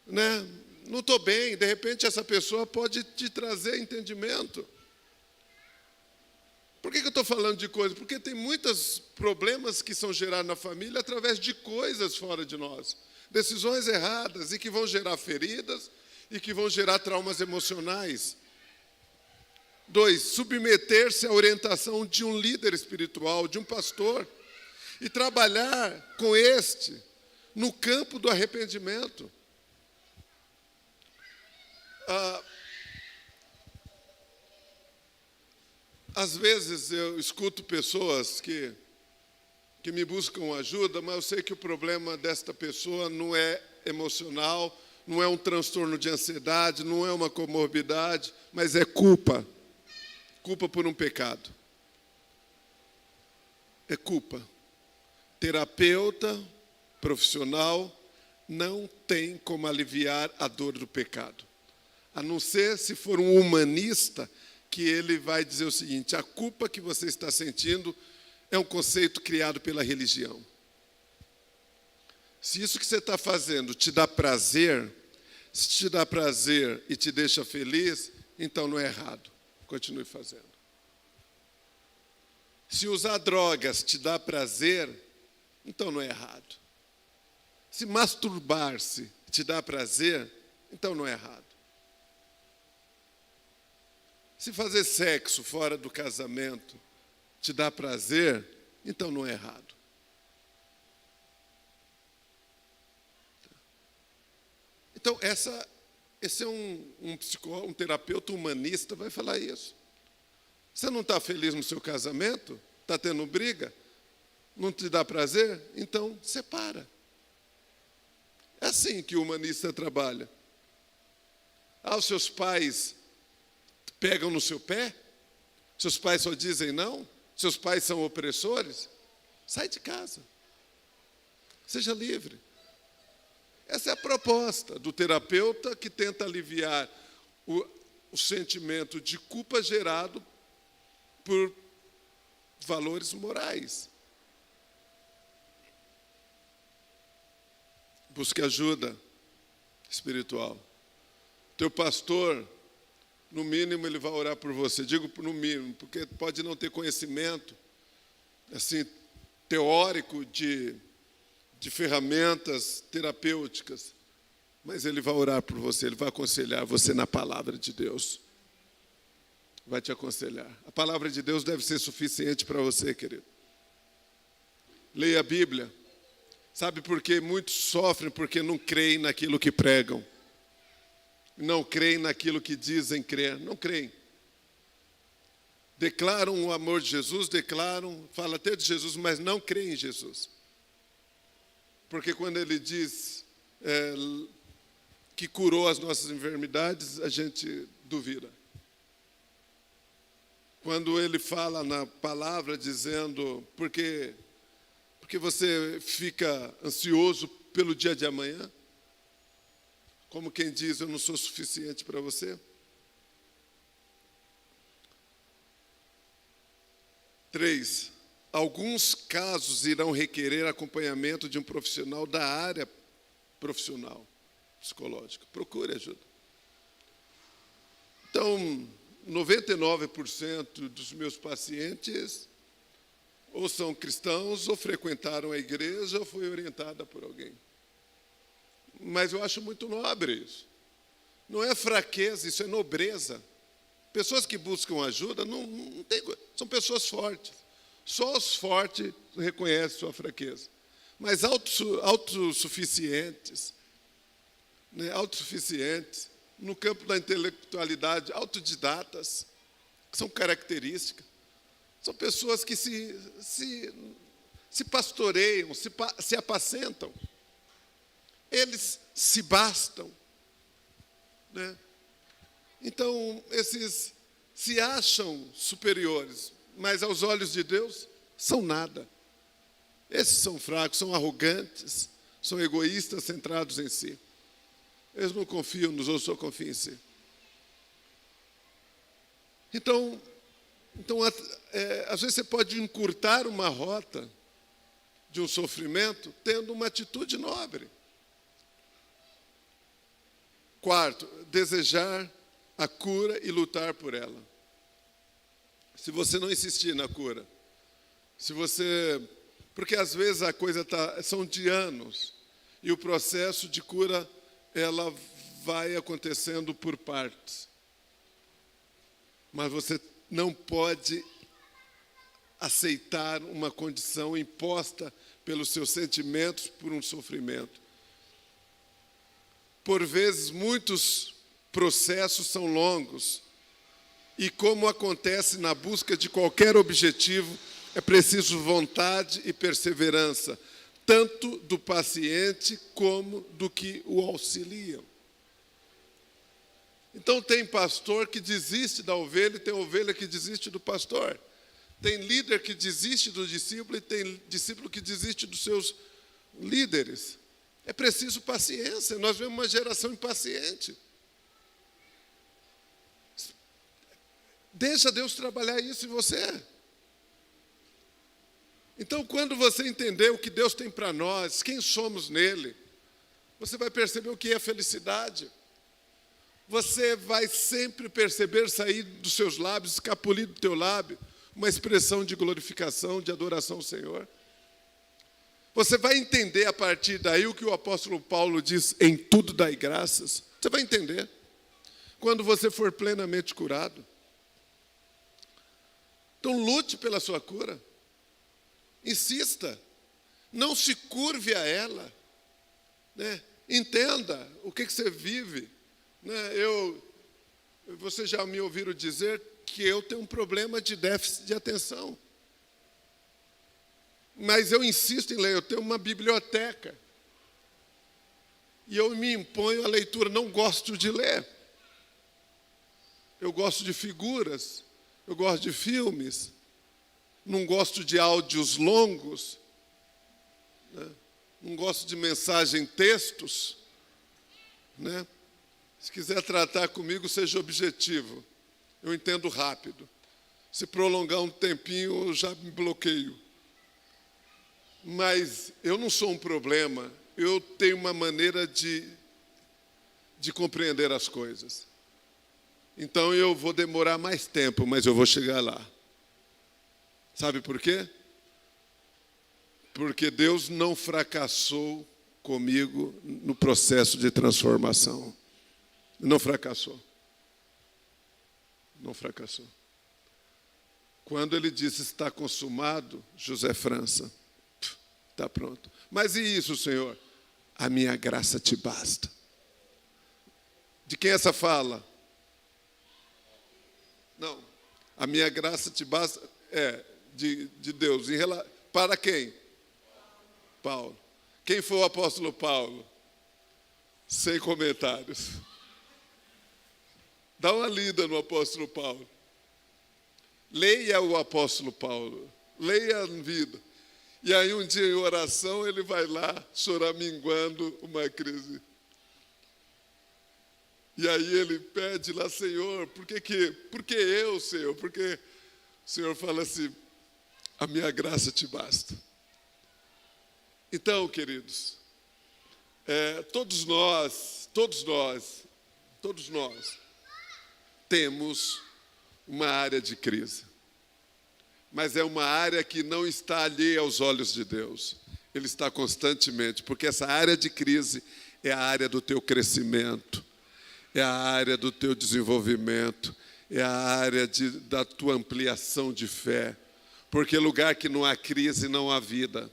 Né? Não estou bem, de repente essa pessoa pode te trazer entendimento. Por que eu estou falando de coisas? Porque tem muitos problemas que são gerados na família através de coisas fora de nós. Decisões erradas e que vão gerar feridas e que vão gerar traumas emocionais. 2, submeter-se à orientação de um líder espiritual, de um pastor, e trabalhar com este no campo do arrependimento. Às vezes eu escuto pessoas que me buscam ajuda, mas eu sei que o problema desta pessoa não é emocional, não é um transtorno de ansiedade, não é uma comorbidade, mas é culpa. Culpa por um pecado. É culpa. Terapeuta profissional não tem como aliviar a dor do pecado. A não ser se for um humanista, que ele vai dizer o seguinte, a culpa que você está sentindo é um conceito criado pela religião. Se isso que você está fazendo te dá prazer, se te dá prazer e te deixa feliz, então não é errado. Continue fazendo. Se usar drogas te dá prazer, então não é errado. Se masturbar-se te dá prazer, então não é errado. Se fazer sexo fora do casamento te dá prazer, então não é errado. Então, esse é um psicólogo, um terapeuta humanista, vai falar isso. Você não está feliz no seu casamento? Está tendo briga? Não te dá prazer? Então, separa. É assim que o humanista trabalha. Os seus pais pegam no seu pé? Seus pais só dizem não? Seus pais são opressores? Sai de casa. Seja livre. Essa é a proposta do terapeuta que tenta aliviar o sentimento de culpa gerado por valores morais. Busque ajuda espiritual. Teu pastor, no mínimo, ele vai orar por você. Digo no mínimo, porque pode não ter conhecimento assim, teórico de ferramentas terapêuticas, mas ele vai orar por você, ele vai aconselhar você na palavra de Deus. Vai te aconselhar. A palavra de Deus deve ser suficiente para você, querido. Leia a Bíblia. Sabe por que muitos sofrem? Porque não creem naquilo que pregam. Não creem naquilo que dizem crer. Não creem. Declaram o amor de Jesus, falam até de Jesus, mas não creem em Jesus. Porque quando ele diz que curou as nossas enfermidades, a gente duvida. Quando ele fala na palavra dizendo, porque você fica ansioso pelo dia de amanhã? Como quem diz, eu não sou suficiente para você? 3. Alguns casos irão requerer acompanhamento de um profissional da área profissional, psicológica. Procure ajuda. Então, 99% dos meus pacientes ou são cristãos, ou frequentaram a igreja, ou foi orientada por alguém. Mas eu acho muito nobre isso. Não é fraqueza, isso é nobreza. Pessoas que buscam ajuda não tem, são pessoas fortes. Só os fortes reconhecem sua fraqueza. Mas autossuficientes, autossuficientes, no campo da intelectualidade, autodidatas, que são características. São pessoas que se pastoreiam, se apacentam. Eles se bastam. Né? Então, esses se acham superiores, mas aos olhos de Deus são nada. Esses são fracos, são arrogantes, são egoístas, centrados em si. Eles não confiam nos outros, só confiam em si. Então, às vezes você pode encurtar uma rota de um sofrimento tendo uma atitude nobre. 4, desejar a cura e lutar por ela. Se você não insistir na cura, porque às vezes a coisa são de anos, e o processo de cura, ela vai acontecendo por partes. Mas você não pode aceitar uma condição imposta pelos seus sentimentos por um sofrimento. Por vezes, muitos processos são longos, e como acontece na busca de qualquer objetivo, é preciso vontade e perseverança, tanto do paciente como do que o auxiliam. Então, tem pastor que desiste da ovelha e tem ovelha que desiste do pastor. Tem líder que desiste do discípulo e tem discípulo que desiste dos seus líderes. É preciso paciência. Nós vemos uma geração impaciente. Deixa Deus trabalhar isso em você. Então, quando você entender o que Deus tem para nós, quem somos nele, você vai perceber o que é felicidade. Você vai sempre perceber sair dos seus lábios, escapulir do teu lábio, uma expressão de glorificação, de adoração ao Senhor. Você vai entender a partir daí o que o apóstolo Paulo diz, em tudo dai graças. Você vai entender. Quando você for plenamente curado. Então, lute pela sua cura. Insista. Não se curve a ela. Né? Entenda o que você vive. Né? Vocês já me ouviram dizer que eu tenho um problema de déficit de atenção. Mas eu insisto em ler, eu tenho uma biblioteca. E eu me imponho a leitura, não gosto de ler. Eu gosto de figuras, eu gosto de filmes, não gosto de áudios longos, né? Não gosto de mensagem textos, né? Se quiser tratar comigo, seja objetivo. Eu entendo rápido. Se prolongar um tempinho, eu já me bloqueio. Mas eu não sou um problema. Eu tenho uma maneira de compreender as coisas. Então eu vou demorar mais tempo, mas eu vou chegar lá. Sabe por quê? Porque Deus não fracassou comigo no processo de transformação. Não fracassou. Não fracassou. Quando ele disse, está consumado, José França, está pronto. Mas e isso, Senhor? A minha graça te basta. De quem é essa fala? Não. A minha graça te basta de Deus. Para quem? Paulo. Quem foi o apóstolo Paulo? Sem comentários. Dá uma lida no apóstolo Paulo. Leia o apóstolo Paulo. Leia a vida. E aí um dia em oração ele vai lá choraminguando uma crise. E aí ele pede lá, Senhor, por que eu, Senhor? Porque o Senhor fala assim, a minha graça te basta. Então, queridos, todos nós temos uma área de crise. Mas é uma área que não está alheia aos olhos de Deus. Ele está constantemente, porque essa área de crise é a área do teu crescimento, é a área do teu desenvolvimento, é a área da tua ampliação de fé. Porque lugar que não há crise, não há vida.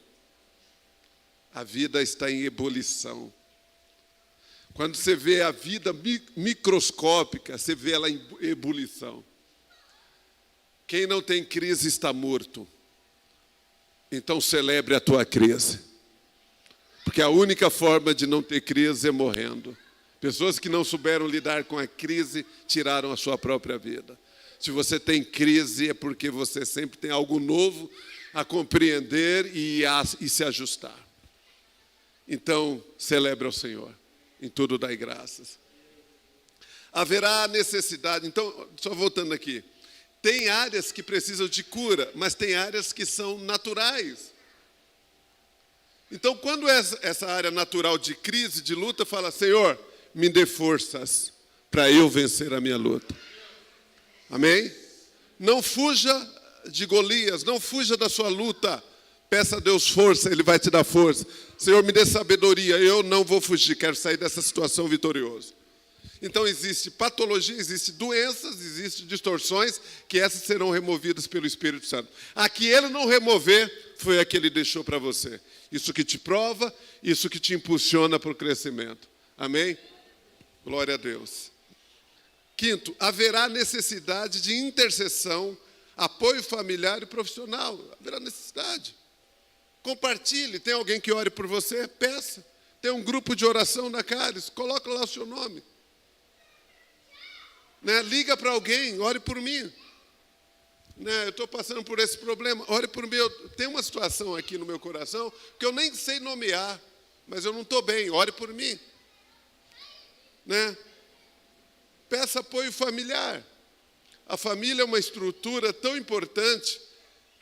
A vida está em ebulição. Quando você vê a vida microscópica, você vê ela em ebulição. Quem não tem crise está morto. Então celebre a tua crise. Porque a única forma de não ter crise é morrendo. Pessoas que não souberam lidar com a crise tiraram a sua própria vida. Se você tem crise é porque você sempre tem algo novo a compreender e se ajustar. Então, celebre ao Senhor. Em tudo dai graças. Haverá necessidade. Então, só voltando aqui. Tem áreas que precisam de cura, mas tem áreas que são naturais. Então, quando essa área natural de crise, de luta, fala, Senhor, me dê forças para eu vencer a minha luta. Amém? Não fuja de Golias, não fuja da sua luta. Peça a Deus força, Ele vai te dar força. Senhor, me dê sabedoria, eu não vou fugir, quero sair dessa situação vitorioso. Então existe patologia, existe doenças, existe distorções, que essas serão removidas pelo Espírito Santo. A que Ele não remover, foi a que Ele deixou para você. Isso que te prova, isso que te impulsiona para o crescimento. Amém? Glória a Deus. Quinto, haverá necessidade de intercessão, apoio familiar e profissional. Haverá necessidade. Compartilhe, tem alguém que ore por você? Peça. Tem um grupo de oração na Caris, coloca lá o seu nome. Né? Liga para alguém, ore por mim. Né? Eu estou passando por esse problema, ore por mim. Tem uma situação aqui no meu coração que eu nem sei nomear, mas eu não estou bem, ore por mim. Né? Peça apoio familiar. A família é uma estrutura tão importante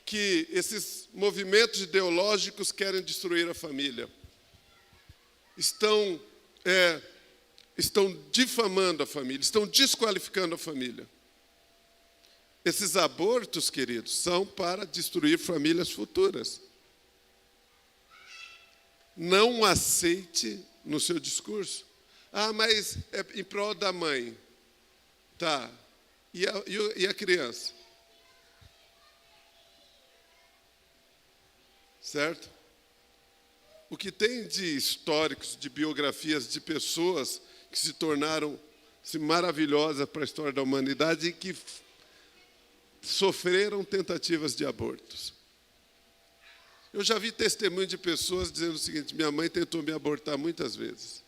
que esses movimentos ideológicos querem destruir a família. Estão difamando a família, estão desqualificando a família. Esses abortos, queridos, são para destruir famílias futuras. Não aceite no seu discurso. Ah, mas é em prol da mãe. Tá. E a criança? Certo? O que tem de históricos, de biografias de pessoas que se tornaram maravilhosas para a história da humanidade e que sofreram tentativas de abortos. Eu já vi testemunho de pessoas dizendo o seguinte, minha mãe tentou me abortar muitas vezes.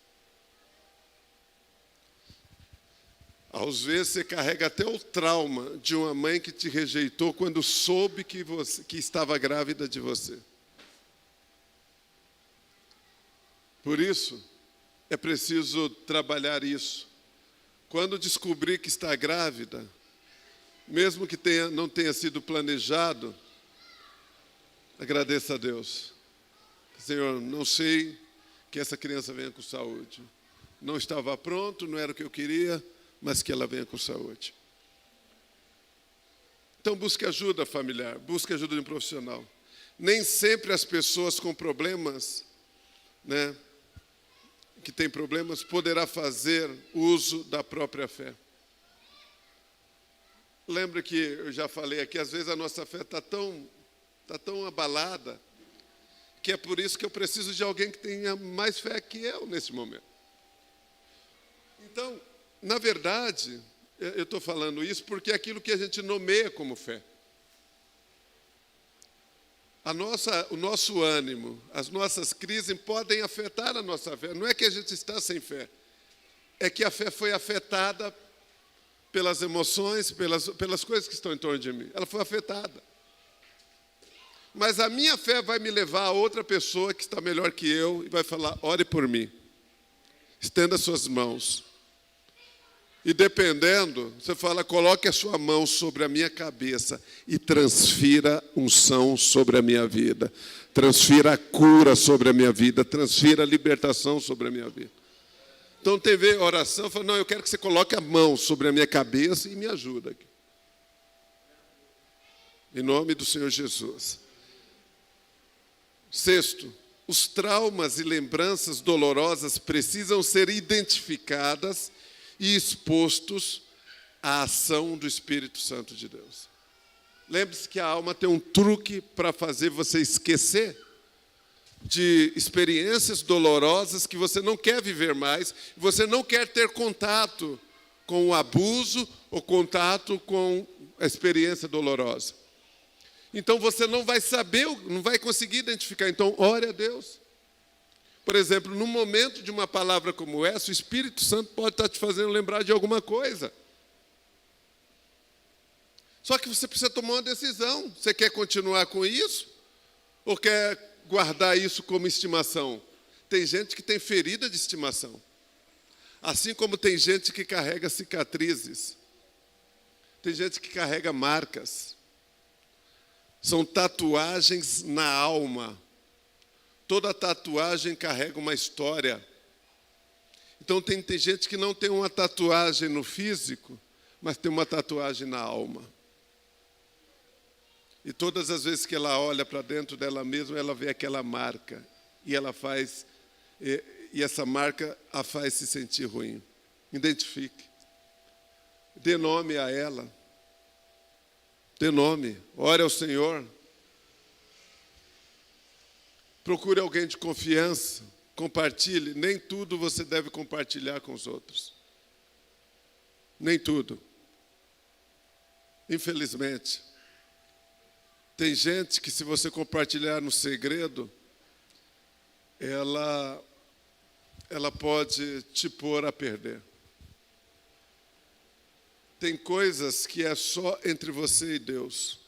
Às vezes você carrega até o trauma de uma mãe que te rejeitou quando soube que estava grávida de você. Por isso, é preciso trabalhar isso. Quando descobrir que está grávida, mesmo que não tenha sido planejado, agradeça a Deus. Senhor, não sei que essa criança venha com saúde. Não estava pronto, não era o que eu queria, mas que ela venha com saúde. Então busque ajuda familiar, busque ajuda de um profissional. Nem sempre as pessoas com problemas, que têm problemas, poderá fazer uso da própria fé. Lembra que eu já falei aqui, às vezes a nossa fé está tão abalada, que é por isso que eu preciso de alguém que tenha mais fé que eu nesse momento. Então, na verdade, eu estou falando isso porque é aquilo que a gente nomeia como fé. O nosso ânimo, as nossas crises podem afetar a nossa fé. Não é que a gente está sem fé, é que a fé foi afetada pelas emoções, pelas coisas que estão em torno de mim. Ela foi afetada. Mas a minha fé vai me levar a outra pessoa que está melhor que eu e vai falar, ore por mim. Estenda suas mãos. E dependendo, você fala, coloque a sua mão sobre a minha cabeça e transfira unção sobre a minha vida. Transfira a cura sobre a minha vida. Transfira a libertação sobre a minha vida. Então, teve oração, fala, não, eu quero que você coloque a mão sobre a minha cabeça e me ajuda aqui. Em nome do Senhor Jesus. Sexto, os traumas e lembranças dolorosas precisam ser identificadas e expostos à ação do Espírito Santo de Deus. Lembre-se que a alma tem um truque para fazer você esquecer de experiências dolorosas que você não quer viver mais, você não quer ter contato com o abuso ou contato com a experiência dolorosa. Então você não vai saber, não vai conseguir identificar. Então, ore a Deus. Por exemplo, no momento de uma palavra como essa, o Espírito Santo pode estar te fazendo lembrar de alguma coisa. Só que você precisa tomar uma decisão. Você quer continuar com isso? Ou quer guardar isso como estimação? Tem gente que tem ferida de estimação. Assim como tem gente que carrega cicatrizes. Tem gente que carrega marcas. São tatuagens na alma. Toda tatuagem carrega uma história. Então tem gente que não tem uma tatuagem no físico, mas tem uma tatuagem na alma. E todas as vezes que ela olha para dentro dela mesma, ela vê aquela marca. E essa marca a faz se sentir ruim. Identifique. Dê nome a ela. Dê nome. Ore ao Senhor. Procure alguém de confiança, compartilhe. Nem tudo você deve compartilhar com os outros. Nem tudo. Infelizmente. Tem gente que, se você compartilhar no segredo, ela pode te pôr a perder. Tem coisas que é só entre você e Deus.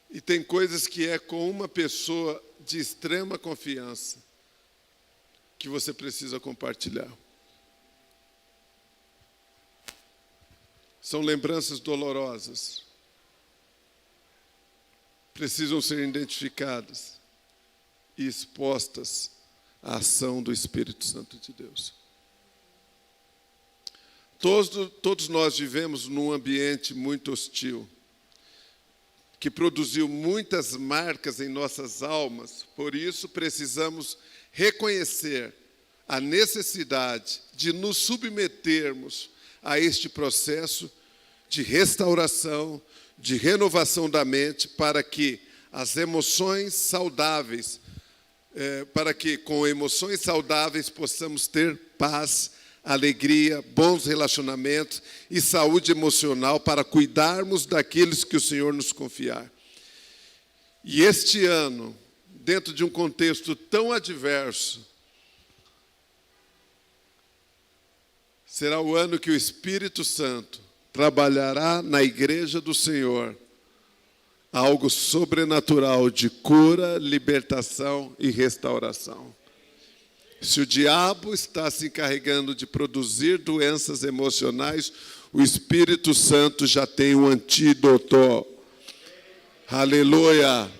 E tem coisas que é com uma pessoa de extrema confiança que você precisa compartilhar. São lembranças dolorosas. Precisam ser identificadas e expostas à ação do Espírito Santo de Deus. Todos nós vivemos num ambiente muito hostil, que produziu muitas marcas em nossas almas. Por isso, precisamos reconhecer a necessidade de nos submetermos a este processo de restauração, de renovação da mente, para que as emoções saudáveis, para que com emoções saudáveis possamos ter paz, alegria, bons relacionamentos e saúde emocional para cuidarmos daqueles que o Senhor nos confiar. E este ano, dentro de um contexto tão adverso, será o ano que o Espírito Santo trabalhará na igreja do Senhor algo sobrenatural de cura, libertação e restauração. Se o diabo está se encarregando de produzir doenças emocionais, o Espírito Santo já tem um antídoto. Aleluia!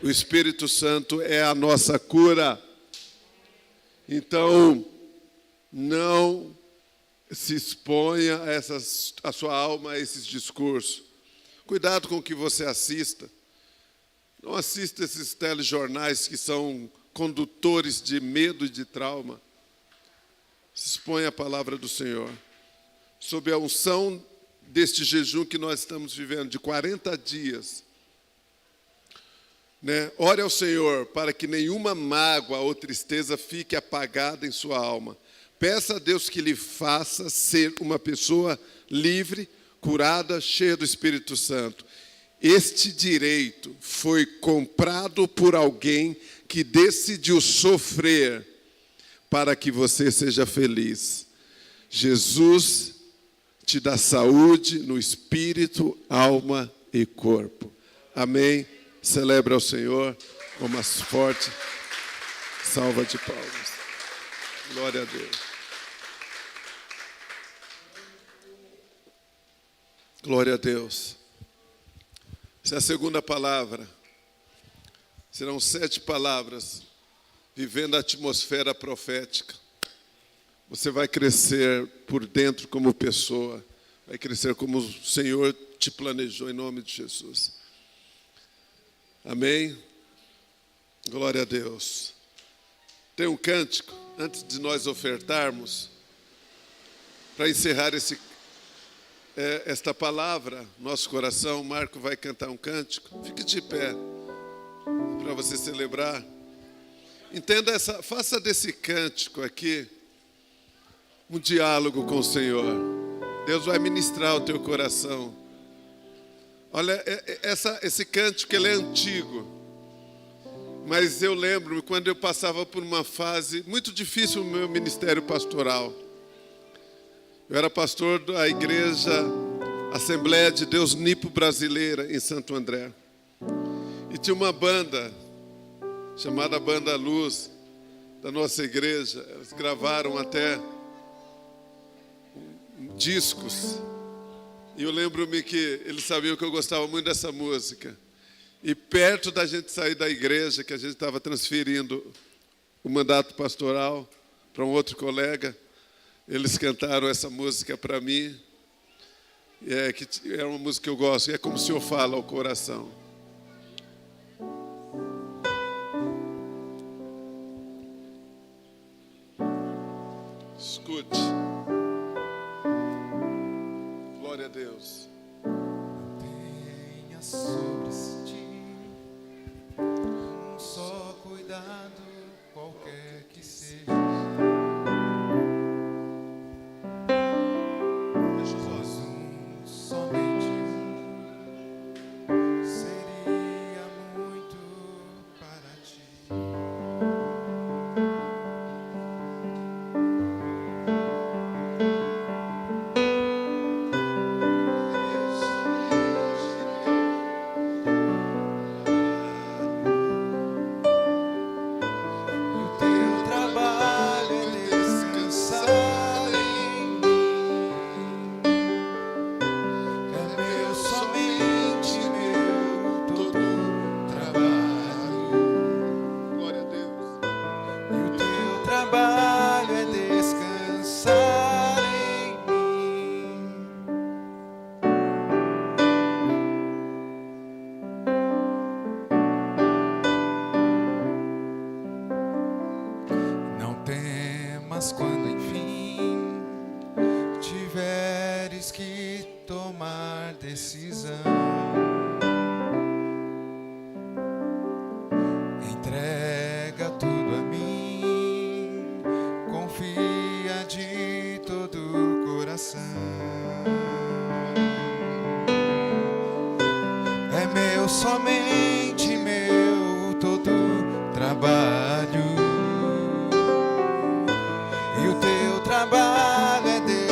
O Espírito Santo é a nossa cura. Então, não se exponha a sua alma a esses discursos. Cuidado com o que você assista. Não assista esses telejornais que são condutores de medo e de trauma. Se exponha à palavra do Senhor. Sob a unção deste jejum que nós estamos vivendo, de 40 dias. Ore ao Senhor para que nenhuma mágoa ou tristeza fique apagada em sua alma. Peça a Deus que lhe faça ser uma pessoa livre, curada, cheia do Espírito Santo. Este direito foi comprado por alguém que decidiu sofrer para que você seja feliz. Jesus te dá saúde no espírito, alma e corpo. Amém? Celebra ao Senhor com uma forte salva de palmas. Glória a Deus. Glória a Deus. Essa é a segunda palavra. Serão 7 palavras, vivendo a atmosfera profética. Você vai crescer por dentro como pessoa. Vai crescer como o Senhor te planejou, em nome de Jesus. Amém? Glória a Deus. Tem um cântico, antes de nós ofertarmos, para encerrar esta palavra, nosso coração. O Marco vai cantar um cântico. Fique de pé, para você celebrar. Entenda faça desse cântico aqui um diálogo com o Senhor. Deus vai ministrar o teu coração. Olha, esse cântico, ele é antigo. Mas eu lembro-me quando eu passava por uma fase muito difícil no meu ministério pastoral. Eu era pastor da igreja Assembleia de Deus Nipo Brasileira, em Santo André. E tinha uma banda, chamada Banda Luz, da nossa igreja. Eles gravaram até discos. E eu lembro-me que eles sabiam que eu gostava muito dessa música. E perto da gente sair da igreja, que a gente estava transferindo o mandato pastoral para um outro colega, eles cantaram essa música para mim. Que é uma música que eu gosto. É como o Senhor fala ao coração. Escute. Glória a Deus. Tenha sobre ti um só cuidado, qualquer que seja. Somente seria muito para ti. Quando enfim tiveres que tomar decisão, entrega tudo a mim, confia de todo o coração. É meu, somente meu, todo trabalho. E o teu trabalho é Deus.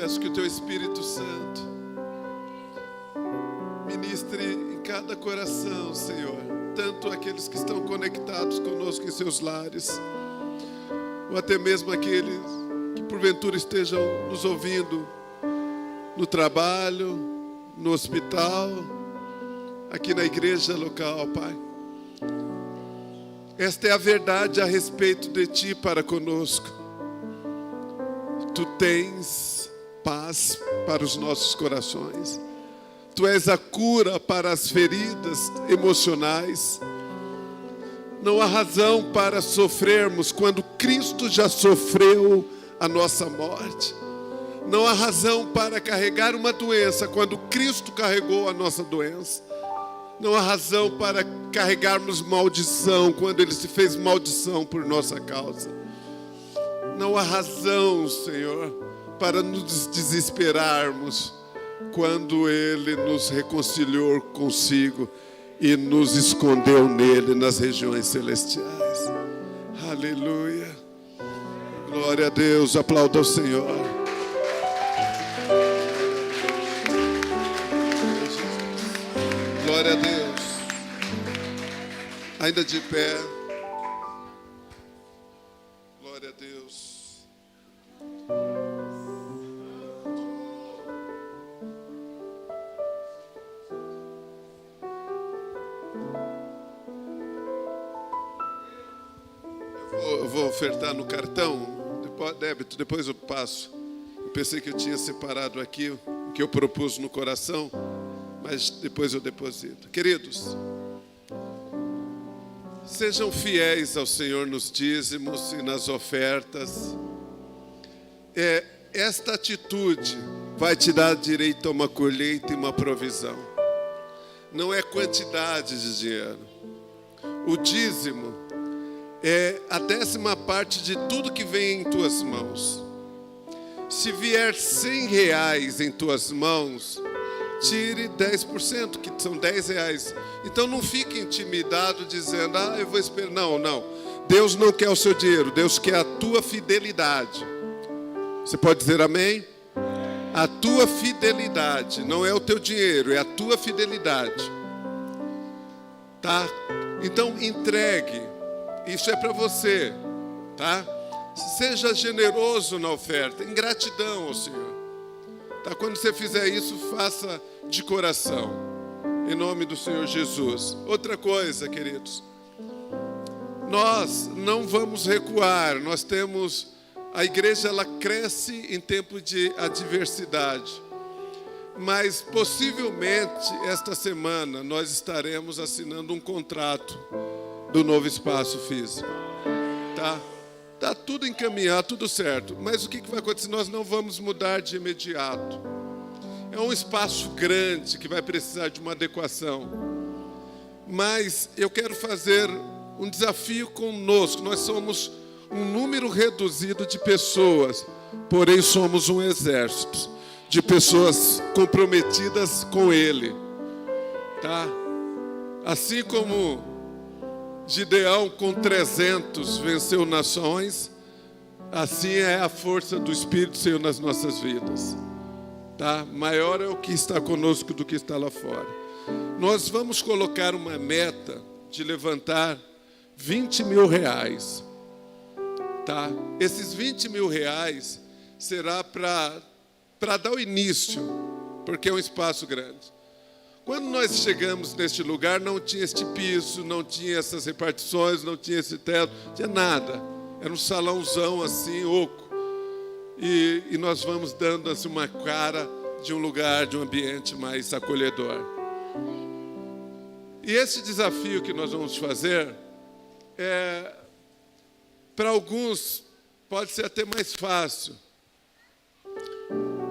peço que o Teu Espírito Santo ministre em cada coração, Senhor, tanto aqueles que estão conectados conosco em seus lares, ou até mesmo aqueles que porventura estejam nos ouvindo no trabalho, no hospital, aqui na igreja local, Pai. Esta é a verdade a respeito de Ti para conosco. Tu tens paz para os nossos corações. Tu és a cura para as feridas emocionais. Não há razão para sofrermos quando Cristo já sofreu a nossa morte. Não há razão para carregar uma doença quando Cristo carregou a nossa doença. Não há razão para carregarmos maldição quando Ele se fez maldição por nossa causa. Não há razão, Senhor, para nos desesperarmos quando Ele nos reconciliou consigo e nos escondeu nele nas regiões celestiais. Aleluia. Glória a Deus, aplauda ao Senhor. Glória a Deus. Ainda de pé. Glória a Deus. Eu vou ofertar no cartão, débito, depois eu passo. Eu pensei que eu tinha separado aqui o que eu propus no coração, mas depois eu deposito. Queridos, sejam fiéis ao Senhor nos dízimos e nas ofertas. Esta atitude vai te dar direito a uma colheita e uma provisão. Não é quantidade de dinheiro. O dízimo é a 10ª de tudo que vem em tuas mãos. Se vier R$100 em tuas mãos, tire 10%, que são R$10. Então não fique intimidado dizendo, eu vou esperar. Não. Deus não quer o seu dinheiro, Deus quer a tua fidelidade. Você pode dizer amém? A tua fidelidade, não é o teu dinheiro, é a tua fidelidade. Tá? Então entregue. Isso é para você, tá? Seja generoso na oferta, em gratidão ao Senhor. Tá? Quando você fizer isso, faça de coração, em nome do Senhor Jesus. Outra coisa, queridos, nós não vamos recuar. Nós temos, a igreja ela cresce em tempo de adversidade, mas possivelmente esta semana nós estaremos assinando um contrato do novo espaço físico, tá? Tá tudo encaminhado, tudo certo. Mas o que vai acontecer? Nós não vamos mudar de imediato. É um espaço grande que vai precisar de uma adequação. Mas eu quero fazer um desafio conosco. Nós somos um número reduzido de pessoas, porém somos um exército de pessoas comprometidas com Ele, tá? Assim como Gideão com 300 venceu nações, assim é a força do Espírito Senhor nas nossas vidas, tá? Maior é o que está conosco do que está lá fora. Nós vamos colocar uma meta de levantar R$20 mil, tá? Esses R$20 mil será para dar o início, porque é um espaço grande. Quando nós chegamos neste lugar, não tinha este piso, não tinha essas repartições, não tinha esse teto, não tinha nada. Era um salãozão assim, oco. E nós vamos dando assim, uma cara de um lugar, de um ambiente mais acolhedor. E esse desafio que nós vamos fazer, para alguns pode ser até mais fácil,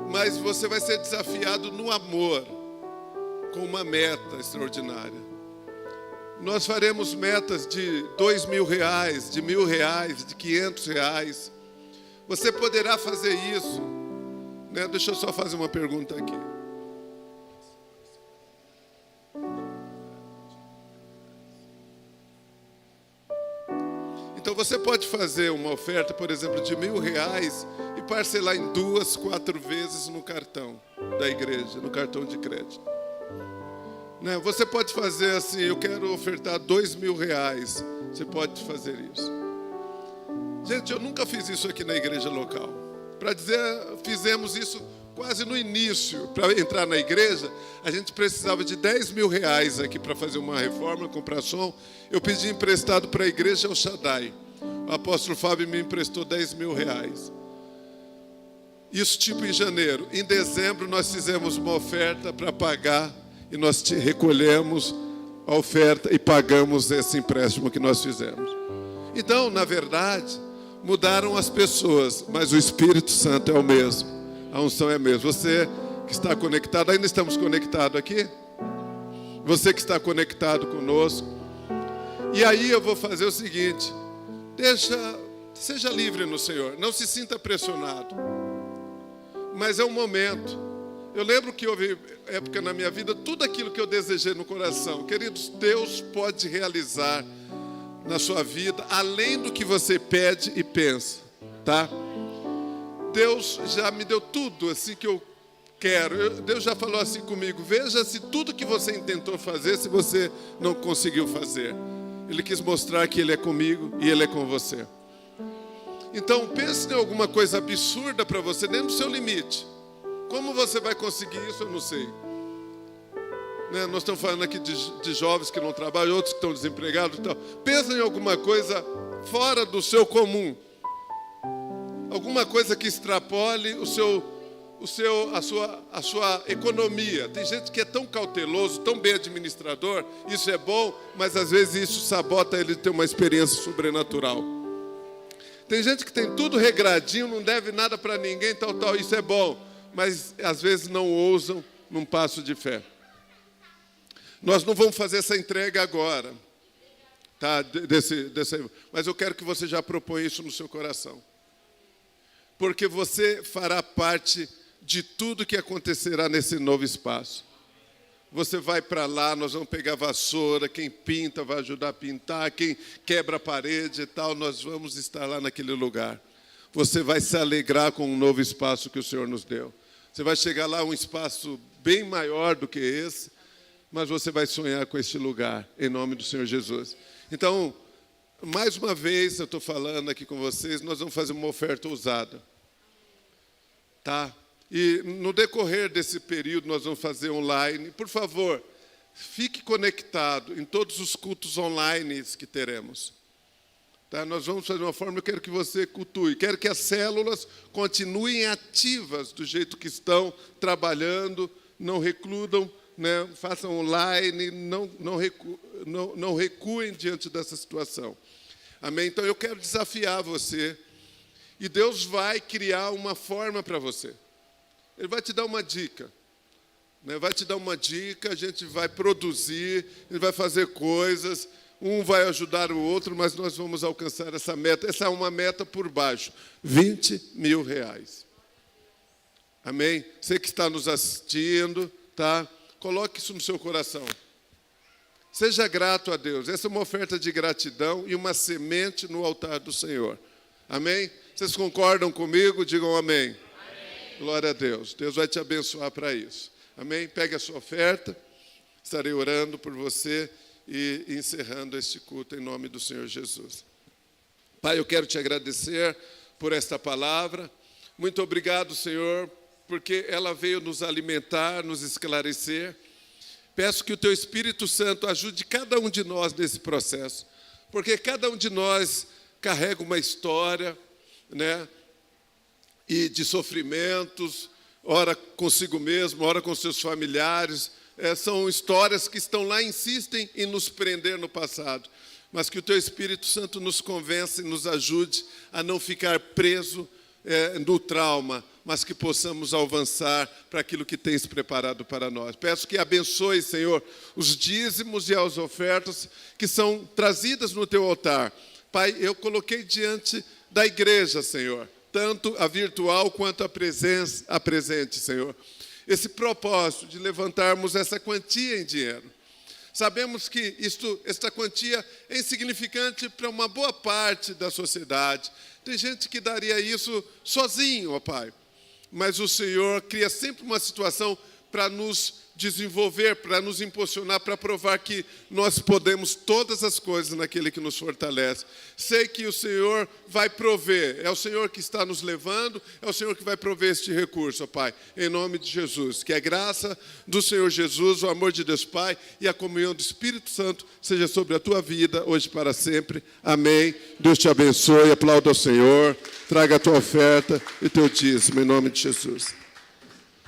mas você vai ser desafiado no amor, com uma meta extraordinária. Nós faremos metas de R$2 mil, de R$1.000, de R$500. Você poderá fazer isso, né? Deixa eu só fazer uma pergunta aqui. Então você pode fazer uma oferta, por exemplo, de R$1.000 e parcelar em 2, 4 vezes no cartão da igreja, no cartão de crédito. Né? Você pode fazer assim, eu quero ofertar R$2.000. Você pode fazer isso. Gente, eu nunca fiz isso aqui na igreja local. Para dizer, fizemos isso quase no início. Para entrar na igreja, a gente precisava de R$10.000 aqui para fazer uma reforma, comprar som. Eu pedi emprestado para a igreja El Shaddai. O apóstolo Fábio me emprestou R$10.000. Isso tipo em janeiro. Em dezembro nós fizemos uma oferta para pagar e nós recolhemos a oferta e pagamos esse empréstimo que nós fizemos. Então, na verdade, mudaram as pessoas, mas o Espírito Santo é o mesmo. A unção é a mesma. Você que está conectado, ainda estamos conectados aqui? Você que está conectado conosco. E aí eu vou fazer o seguinte, seja livre no Senhor, não se sinta pressionado. Mas é um momento. Eu lembro que houve época na minha vida, tudo aquilo que eu desejei no coração. Queridos, Deus pode realizar na sua vida, além do que você pede e pensa, tá? Deus já me deu tudo assim que eu quero. Deus já falou assim comigo, veja se tudo que você intentou fazer, se você não conseguiu fazer. Ele quis mostrar que Ele é comigo e Ele é com você. Então, pense em alguma coisa absurda para você, dentro do seu limite. Como você vai conseguir isso, eu não sei. Né? Nós estamos falando aqui de jovens que não trabalham, outros que estão desempregados e tal. Pensa em alguma coisa fora do seu comum. Alguma coisa que extrapole a sua economia. Tem gente que é tão cauteloso, tão bem administrador, isso é bom, mas às vezes isso sabota ele de ter uma experiência sobrenatural. Tem gente que tem tudo regradinho, não deve nada para ninguém, tal, isso é bom, mas às vezes não ousam num passo de fé. Nós não vamos fazer essa entrega agora, tá? Mas eu quero que você já proponha isso no seu coração. Porque você fará parte de tudo que acontecerá nesse novo espaço. Você vai para lá, nós vamos pegar vassoura, quem pinta vai ajudar a pintar, quem quebra a parede e tal, nós vamos estar lá naquele lugar. Você vai se alegrar com um novo espaço que o Senhor nos deu. Você vai chegar lá a um espaço bem maior do que esse, mas você vai sonhar com este lugar, em nome do Senhor Jesus. Então, mais uma vez, eu estou falando aqui com vocês, nós vamos fazer uma oferta ousada. Tá? E no decorrer desse período, nós vamos fazer online. Por favor, fique conectado em todos os cultos online que teremos. Tá? Nós vamos fazer uma forma, eu quero que você cultue. Quero que as células continuem ativas do jeito que estão, trabalhando, não recludam, né? Façam online, não recuem diante dessa situação. Amém? Então, eu quero desafiar você. E Deus vai criar uma forma para você. Ele vai te dar uma dica. Né? Vai te dar uma dica, a gente vai produzir, ele vai fazer coisas, um vai ajudar o outro, mas nós vamos alcançar essa meta. Essa é uma meta por baixo, R$20.000. Amém? Você que está nos assistindo, tá? Coloque isso no seu coração. Seja grato a Deus. Essa é uma oferta de gratidão e uma semente no altar do Senhor. Amém? Vocês concordam comigo? Digam amém. Amém. Glória a Deus. Deus vai te abençoar para isso. Amém? Pegue a sua oferta. Estarei orando por você e encerrando este culto em nome do Senhor Jesus. Pai, eu quero te agradecer por esta palavra. Muito obrigado, Senhor, porque ela veio nos alimentar, nos esclarecer. Peço que o Teu Espírito Santo ajude cada um de nós nesse processo, porque cada um de nós carrega uma história, né? E de sofrimentos, ora consigo mesmo, ora com seus familiares. São histórias que estão lá, insistem em nos prender no passado. Mas que o Teu Espírito Santo nos convença e nos ajude a não ficar preso no trauma, mas que possamos avançar para aquilo que tens preparado para nós. Peço que abençoe, Senhor, os dízimos e as ofertas que são trazidas no Teu altar. Pai, eu coloquei diante da igreja, Senhor, tanto a virtual quanto a presente, Senhor. Esse propósito de levantarmos essa quantia em dinheiro. Sabemos que esta quantia é insignificante para uma boa parte da sociedade. Tem gente que daria isso sozinho, ó Pai. Mas o Senhor cria sempre uma situação para nos desenvolver, para nos impulsionar, para provar que nós podemos todas as coisas naquele que nos fortalece. Sei que o Senhor vai prover, é o Senhor que está nos levando, é o Senhor que vai prover este recurso, ó Pai, em nome de Jesus. Que a graça do Senhor Jesus, o amor de Deus Pai e a comunhão do Espírito Santo seja sobre a tua vida, hoje e para sempre. Amém. Deus te abençoe, aplauda ao Senhor, traga a tua oferta e teu dízimo, em nome de Jesus.